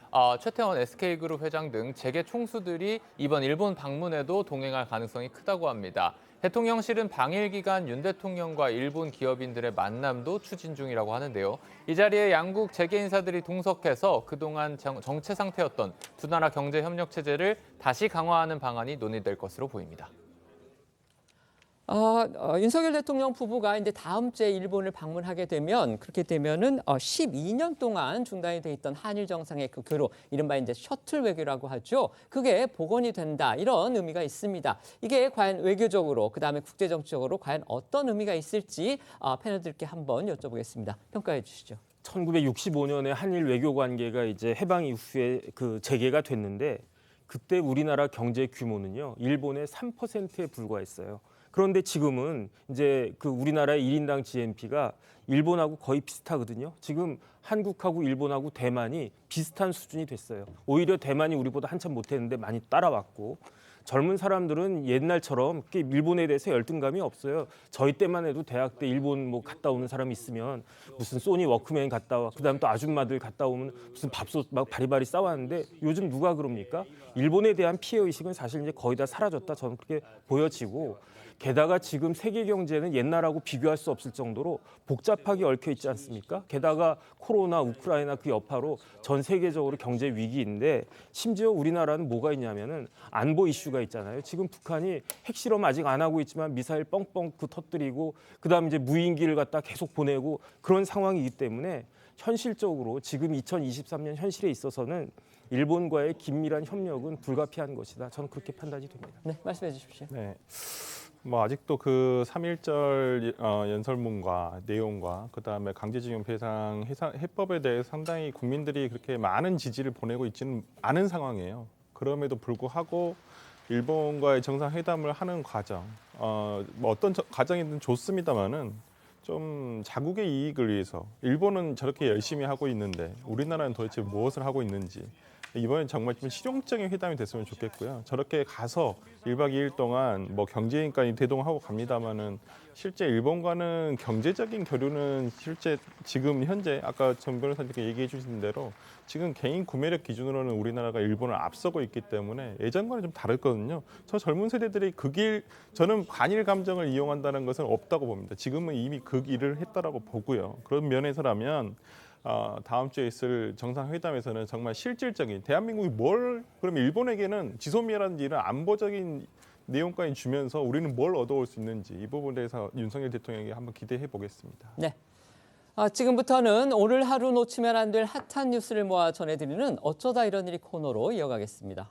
최태원 SK그룹 회장 등 재계 총수들이 이번 일본 방문에도 동행할 가능성이 크다고 합니다. 대통령실은 방일 기간 윤 대통령과 일본 기업인들의 만남도 추진 중이라고 하는데요. 이 자리에 양국 재계 인사들이 동석해서 그동안 정체 상태였던 두 나라 경제 협력 체제를 다시 강화하는 방안이 논의될 것으로 보입니다. 윤석열 대통령 부부가 이제 다음 주에 일본을 방문하게 되면 그렇게 되면은 12년 동안 중단이 돼 있던 한일 정상의 그 교류, 이른바 이제 셔틀 외교라고 하죠. 그게 복원이 된다, 이런 의미가 있습니다. 이게 과연 외교적으로 그다음에 국제정치적으로 과연 어떤 의미가 있을지 패널들께 한번 여쭤보겠습니다. 평가해 주시죠. 1965년에 한일 외교 관계가 이제 해방 이후에 그 재개가 됐는데 그때 우리나라 경제 규모는요, 일본의 3%에 불과했어요. 그런데 지금은 이제 그 우리나라의 1인당 GNP가 일본하고 거의 비슷하거든요. 지금 한국하고 일본하고 대만이 비슷한 수준이 됐어요. 오히려 대만이 우리보다 한참 못했는데 많이 따라왔고, 젊은 사람들은 옛날처럼 일본에 대해서 열등감이 없어요. 저희 때만 해도 대학 때 일본 뭐 갔다 오는 사람이 있으면 무슨 소니 워크맨 갔다 와, 그다음 또 아줌마들 갔다 오면 무슨 밥솥 막 바리바리 싸왔는데 요즘 누가 그럽니까? 일본에 대한 피해 의식은 사실 이제 거의 다 사라졌다, 저는 그렇게 보여지고, 게다가 지금 세계 경제는 옛날하고 비교할 수 없을 정도로 복잡하게 얽혀 있지 않습니까? 게다가 코로나, 우크라이나 그 여파로 전 세계적으로 경제 위기인데, 심지어 우리나라는 뭐가 있냐면은 안보 이슈가 있잖아요. 지금 북한이 핵실험 아직 안 하고 있지만 미사일 뻥뻥 터뜨리고, 그다음 이제 무인기를 갖다 계속 보내고 그런 상황이기 때문에 현실적으로 지금 2023년 현실에 있어서는 일본과의 긴밀한 협력은 불가피한 것이다, 저는 그렇게 판단이 됩니다. 네, 말씀해 주십시오. 네. 뭐 아직도 그 3.1절 연설문과 내용과 그다음에 강제징용 배상 해법에 대해 상당히 국민들이 그렇게 많은 지지를 보내고 있지는 않은 상황이에요. 그럼에도 불구하고 일본과의 정상회담을 하는 과정, 뭐 어떤 과정이든 좋습니다만은 좀 자국의 이익을 위해서 일본은 저렇게 열심히 하고 있는데 우리나라는 도대체 무엇을 하고 있는지, 이번엔 정말 좀 실용적인 회담이 됐으면 좋겠고요. 저렇게 가서 1박 2일 동안 뭐 경제인까지 대동하고 갑니다만은 실제 일본과는 경제적인 교류는 실제 지금 현재 아까 전 변호사님께 얘기해 주신 대로 지금 개인 구매력 기준으로는 우리나라가 일본을 앞서고 있기 때문에 예전과는 좀 다르거든요. 저 젊은 세대들이 그 길, 저는 반일 감정을 이용한다는 것은 없다고 봅니다. 지금은 이미 그 길을 했다라고 보고요. 그런 면에서라면 다음 주에 있을 정상회담에서는 정말 실질적인 대한민국이 그럼 일본에게는 지소미아라든지 이런 안보적인 내용까지 주면서 우리는 뭘 얻어올 수 있는지, 이 부분에 대해서 윤석열 대통령에게 한번 기대해 보겠습니다. 네. 지금부터는 오늘 하루 놓치면 안 될 핫한 뉴스를 모아 전해드리는 어쩌다 이런 일이 코너로 이어가겠습니다.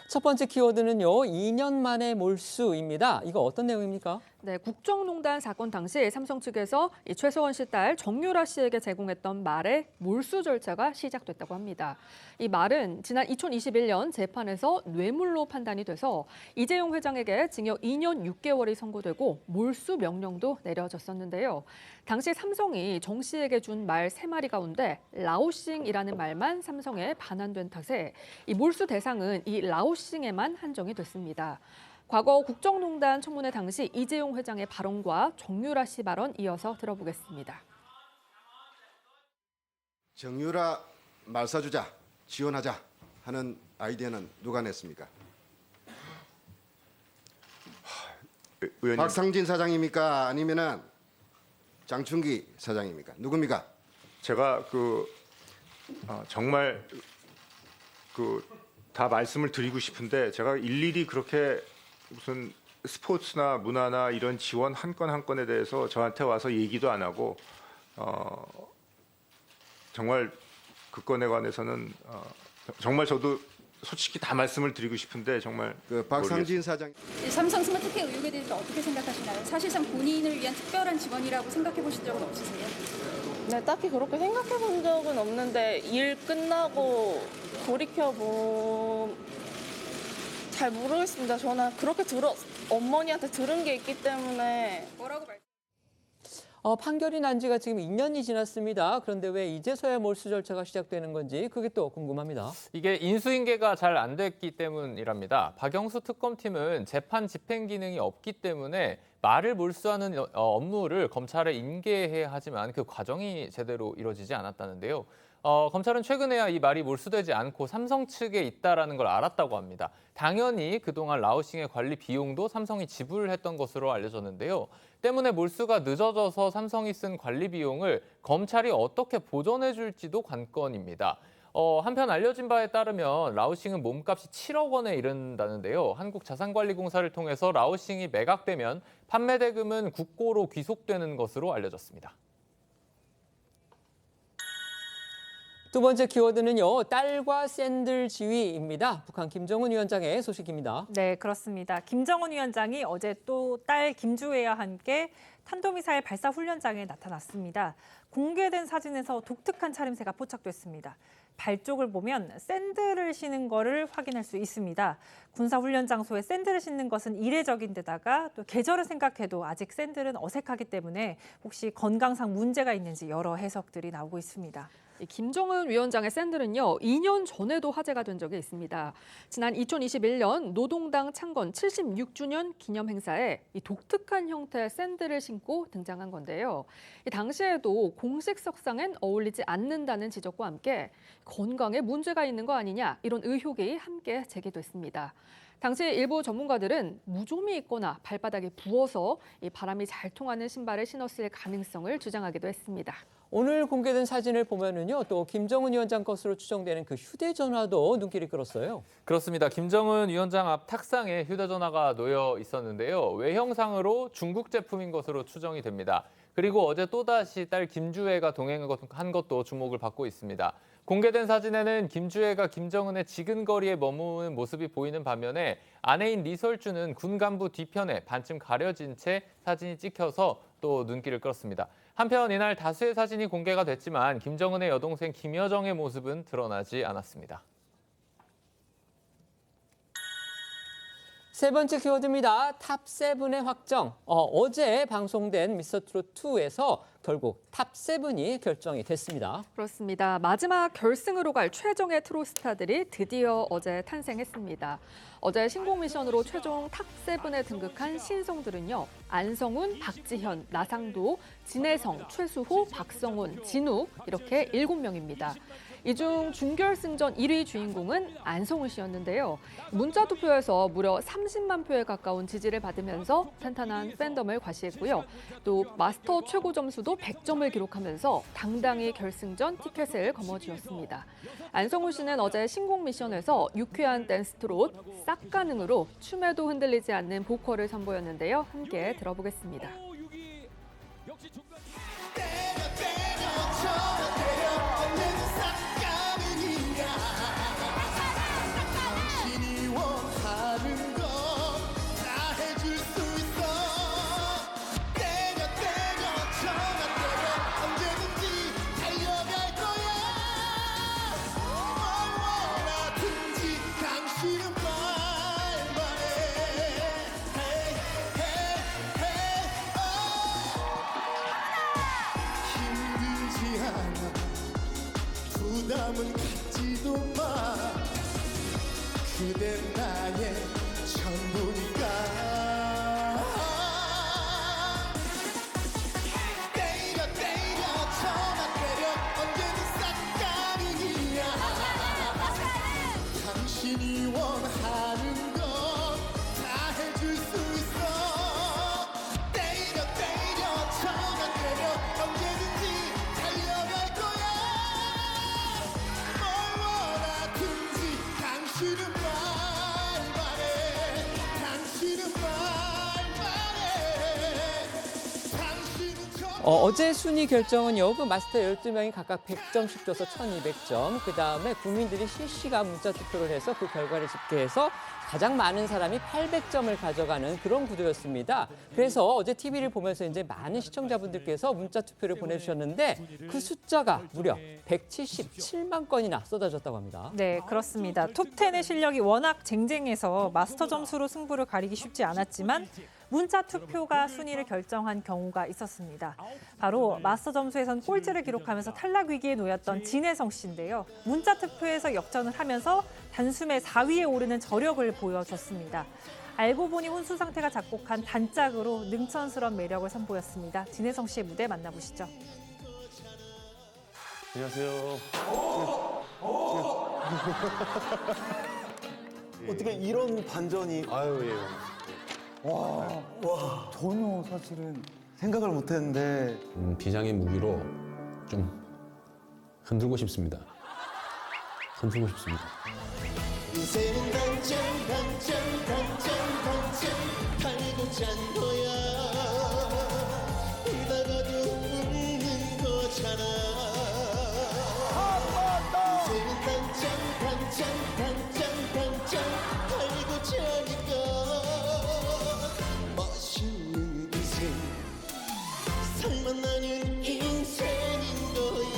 첫 번째 키워드는요, 2년 만에 몰수입니다. 이거 어떤 내용입니까? 네, 국정농단 사건 당시 삼성 측에서 이 최소원 씨 딸 정유라 씨에게 제공했던 말의 몰수 절차가 시작됐다고 합니다. 이 말은 지난 2021년 재판에서 뇌물로 판단이 돼서 이재용 회장에게 징역 2년 6개월이 선고되고 몰수 명령도 내려졌었는데요. 당시 삼성이 정 씨에게 준 말 3마리 가운데 라오싱이라는 말만 삼성에 반환된 탓에 이 몰수 대상은 이 라오싱에만 한정이 됐습니다. 과거 국정농단 청문회 당시 이재용 회장의 발언과 정유라 씨 발언 이어서 들어보겠습니다. 정유라 말 사주자, 지원하자 하는 아이디어는 누가 냈습니까? 의원님. 박상진 사장입니까? 아니면은 장충기 사장입니까? 누굽니까? 제가 정말 다 말씀을 드리고 싶은데 제가 일일이 그렇게 무슨 스포츠나 문화나 이런 지원 한 건 한 건에 대해서 저한테 와서 얘기도 안 하고 정말 그 건에 관해서는 정말 저도 솔직히 다 말씀을 드리고 싶은데 정말 박상진 사장. 삼성 스마트케어 의혹에 대해서 어떻게 생각하시나요? 사실상 본인을 위한 특별한 지원이라고 생각해 보신 적은 없으세요? 네, 딱히 그렇게 생각해 본 적은 없는데 일 끝나고 잘 모르겠습니다. 저는 그렇게 어머니한테 들은 게 있기 때문에. 뭐라고 말? 판결이 난 지가 지금 2년이 지났습니다. 그런데 왜 이제서야 몰수 절차가 시작되는 건지 그게 또 궁금합니다. 이게 인수인계가 잘 안 됐기 때문이랍니다. 박영수 특검팀은 재판 집행 기능이 없기 때문에 말을 몰수하는 업무를 검찰에 인계해야 하지만 그 과정이 제대로 이루어지지 않았다는데요. 검찰은 최근에야 이 말이 몰수되지 않고 삼성 측에 있다라는 걸 알았다고 합니다. 당연히 그동안 라우싱의 관리 비용도 삼성이 지불했던 것으로 알려졌는데요. 때문에 몰수가 늦어져서 삼성이 쓴 관리 비용을 검찰이 어떻게 보전해 줄지도 관건입니다. 한편 알려진 바에 따르면 라우싱은 몸값이 7억 원에 이른다는데요. 한국자산관리공사를 통해서 라우싱이 매각되면 판매 대금은 국고로 귀속되는 것으로 알려졌습니다. 두 번째 키워드는요. 딸과 샌들 지휘입니다. 북한 김정은 위원장의 소식입니다. 네, 그렇습니다. 김정은 위원장이 어제 또 딸 김주혜와 함께 탄도미사일 발사 훈련장에 나타났습니다. 공개된 사진에서 독특한 차림새가 포착됐습니다. 발 쪽을 보면 샌들을 신은 거를 확인할 수 있습니다. 군사훈련 장소에 샌들을 신는 것은 이례적인 데다가 또 계절을 생각해도 아직 샌들은 어색하기 때문에 혹시 건강상 문제가 있는지 여러 해석들이 나오고 있습니다. 김정은 위원장의 샌들은요, 2년 전에도 화제가 된 적이 있습니다. 지난 2021년 노동당 창건 76주년 기념 행사에 이 독특한 형태의 샌들을 신고 등장한 건데요. 당시에도 공식 석상엔 어울리지 않는다는 지적과 함께 건강에 문제가 있는 거 아니냐 이런 의혹이 함께 제기됐습니다. 당시 일부 전문가들은 무좀이 있거나 발바닥이 부어서 이 바람이 잘 통하는 신발을 신었을 가능성을 주장하기도 했습니다. 오늘 공개된 사진을 보면은요, 또 김정은 위원장 것으로 추정되는 그 휴대전화도 눈길이 끌었어요. 그렇습니다. 김정은 위원장 앞 탁상에 휴대전화가 놓여 있었는데요. 외형상으로 중국 제품인 것으로 추정이 됩니다. 그리고 어제 또다시 딸 김주혜가 동행한 것도 주목을 받고 있습니다. 공개된 사진에는 김주혜가 김정은의 지근거리에 머무는 모습이 보이는 반면에 아내인 리설주는 군 간부 뒤편에 반쯤 가려진 채 사진이 찍혀서 또 눈길을 끌었습니다. 한편 이날 다수의 사진이 공개가 됐지만 김정은의 여동생 김여정의 모습은 드러나지 않았습니다. 세 번째 키워드입니다. 탑7의 확정. 어제 방송된 미스터트롯2에서 결국 탑7이 결정이 됐습니다. 그렇습니다. 마지막 결승으로 갈 최종의 트롯스타들이 드디어 어제 탄생했습니다. 어제 신곡 미션으로 최종 탑7에 등극한 신성들은요. 안성훈, 박지현, 나상도, 진혜성, 최수호, 박성훈, 진욱 이렇게 7명입니다. 이 중 준결승전 1위 주인공은 안성훈 씨였는데요. 문자 투표에서 무려 30만 표에 가까운 지지를 받으면서 탄탄한 팬덤을 과시했고요. 또 마스터 최고 점수도 100점을 기록하면서 당당히 결승전 티켓을 거머쥐었습니다. 안성훈 씨는 어제 신곡 미션에서 유쾌한 댄스 트롯 싹가능으로 춤에도 흔들리지 않는 보컬을 선보였는데요. 함께 들어보겠습니다. 부담은 갖지도 마. 그댄 나의 전부니까. 때려 저만 때려 언제든 싹가능이야. 당신이 원하는 건 다 해줄 수 있어. 때려 저만 때려 언제든지 달려갈 거야. 어제 순위 결정은요, 그 마스터 12명이 각각 100점씩 줘서 1200점, 그 다음에 국민들이 실시간 문자 투표를 해서 그 결과를 집계해서 가장 많은 사람이 800점을 가져가는 그런 구도였습니다. 그래서 어제 TV를 보면서 이제 많은 시청자분들께서 문자 투표를 보내주셨는데 그 숫자가 무려 177만 건이나 쏟아졌다고 합니다. 네, 그렇습니다. 톱10의 실력이 워낙 쟁쟁해서 마스터 점수로 승부를 가리기 쉽지 않았지만 문자 투표가 순위를 결정한 경우가 있었습니다. 바로 마스터 점수에선 꼴찌를 기록하면서 탈락 위기에 놓였던 진혜성 씨인데요. 문자 투표에서 역전을 하면서 단숨에 4위에 오르는 저력을 보여줬습니다. 알고 보니 혼수 상태가 작곡한 단짝으로 능천스러운 매력을 선보였습니다. 진혜성 씨의 무대 만나보시죠. 안녕하세요. 어떻게 이런 반전이 와, 전혀 사실은 생각을 못했는데 비장의 무기로 좀 흔들고 싶습니다. 흔들고 싶습니다. 인생은 단짠 달고 짠 거야 울다가도 웃는 거잖아 인생은 단짠 달고 짜니까 멋있는 인생 살만 나는 인생인 거야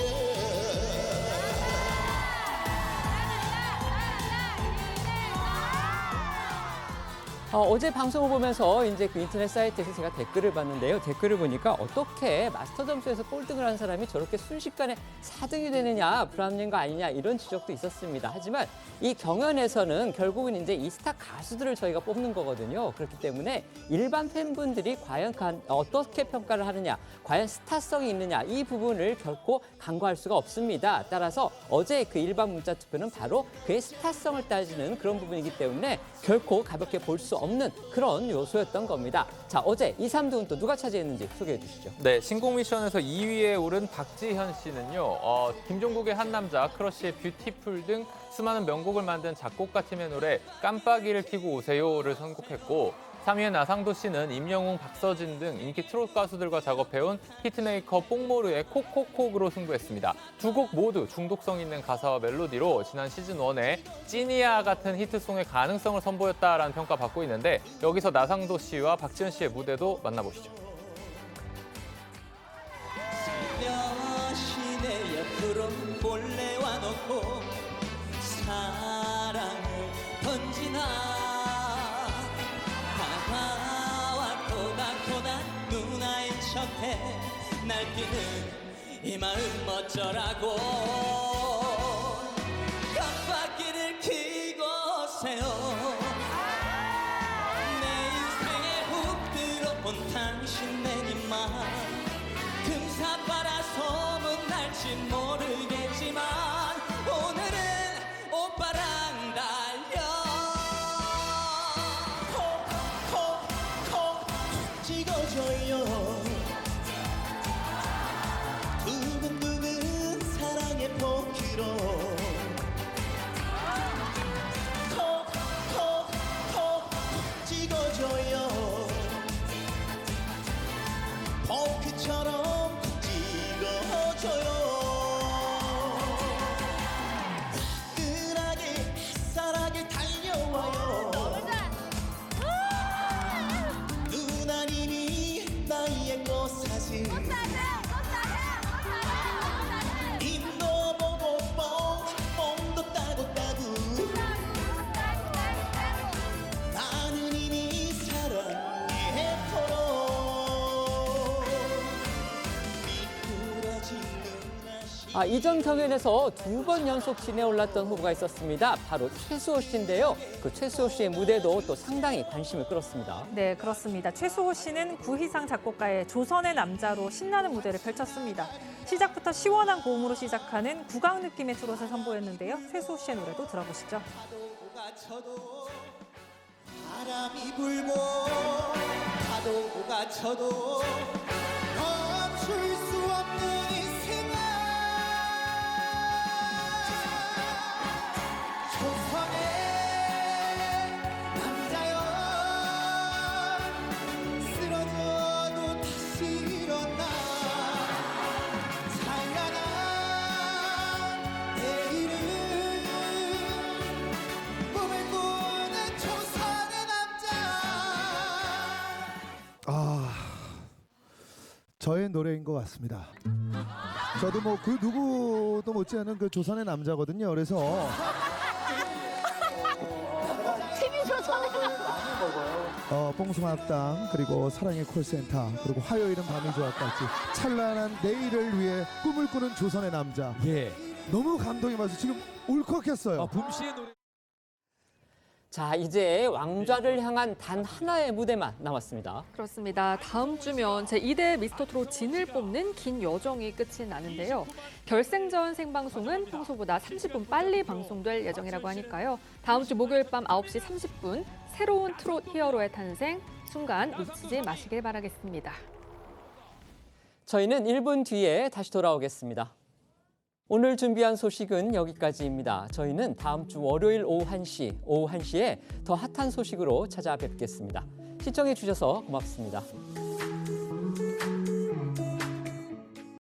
어제 방송을 보면서 이제 그 인터넷 사이트에서 제가 댓글을 봤는데요. 댓글을 보니까 어떻게 마스터 점수에서 꼴등을 한 사람이 저렇게 순식간에 4등이 되느냐, 불합리한 거 아니냐 이런 지적도 있었습니다. 하지만 이 경연에서는 결국은 이제 이 스타 가수들을 저희가 뽑는 거거든요. 그렇기 때문에 일반 팬분들이 과연 어떻게 평가를 하느냐, 과연 스타성이 있느냐 이 부분을 결코 간과할 수가 없습니다. 따라서 어제 그 일반 문자 투표는 바로 그의 스타성을 따지는 그런 부분이기 때문에 결코 가볍게 볼 수 없는 그런 요소였던 겁니다. 자, 어제 2, 3등은 또 누가 차지했는지 소개해 주시죠. 네, 신곡 미션에서 2위에 오른 박지현 씨는요. 김종국의 한 남자, 크러쉬의 뷰티풀 등 수많은 명곡을 만든 작곡가 팀의 노래 깜빡이를 켜고 오세요를 선곡했고 3위의 나상도 씨는 임영웅, 박서진 등 인기 트롯 가수들과 작업해온 히트메이커 뽕모르의 콕콕콕으로 승부했습니다. 두 곡 모두 중독성 있는 가사와 멜로디로 지난 시즌1의 찐이야 같은 히트송의 가능성을 선보였다라는 평가 받고 있는데 여기서 나상도 씨와 박지현 씨의 무대도 만나보시죠. 시내 옆으로 몰래 와놓고 사랑을 던지나 누나인 척해 날뛰는 이 마음 어쩌라고 깜빡이를 켜고 오세요 내 인생에 훅 들어온 당신 내님만 금사빠라 소문날지 모르겠지만 오늘은 오빠랑 달려 찍어줘요 두근두근 사랑의 포크로 콕콕콕 찍어줘요 포크처럼 찍어줘요 끈하게 햇살하게 달려와요 나의 꽃사진 입도 보고 뽕도 따고 나는 이미 사랑의 포로 이전 경연에서 2번 연속 진에 올랐던 후보가 있었습니다. 바로 최수호 씨인데요. 그 최수호 씨의 무대도 또 상당히 관심을 끌었습니다. 네, 그렇습니다. 최수호 씨는 구희상 작곡가의 조선의 남자로 신나는 무대를 펼쳤습니다. 시작부터 시원한 고음으로 시작하는 국악 느낌의 트롯을 선보였는데요. 최수호 씨의 노래도 들어보시죠. 바람이 불고 파도가 쳐도 멈출 수 없는 이 생활 조선의 남자여 쓰러져도 다시 일어나 저의 노래인 것 같습니다. 저도 뭐 그 누구도 못지않은 그 조선의 남자거든요. 그래서 TV 조선의 뽕수마학당 그리고 사랑의 콜센터 그리고 화요일은 밤이 좋았까지 찬란한 내일을 위해 꿈을 꾸는 조선의 남자. 예. 너무 감동이 와서 지금 울컥했어요. 붐씨의 노래. 자, 이제 왕좌를 향한 단 하나의 무대만 남았습니다. 그렇습니다. 다음 주면 제2대 미스터트롯 진을 뽑는 긴 여정이 끝이 나는데요. 결승전 생방송은 평소보다 30분 빨리 방송될 예정이라고 하니까요. 다음 주 목요일 밤 9시 30분 새로운 트롯 히어로의 탄생 순간 놓치지 마시길 바라겠습니다. 저희는 1분 뒤에 다시 돌아오겠습니다. 오늘 준비한 소식은 여기까지입니다. 저희는 다음 주 월요일 오후 1시에 더 핫한 소식으로 찾아뵙겠습니다. 시청해 주셔서 고맙습니다.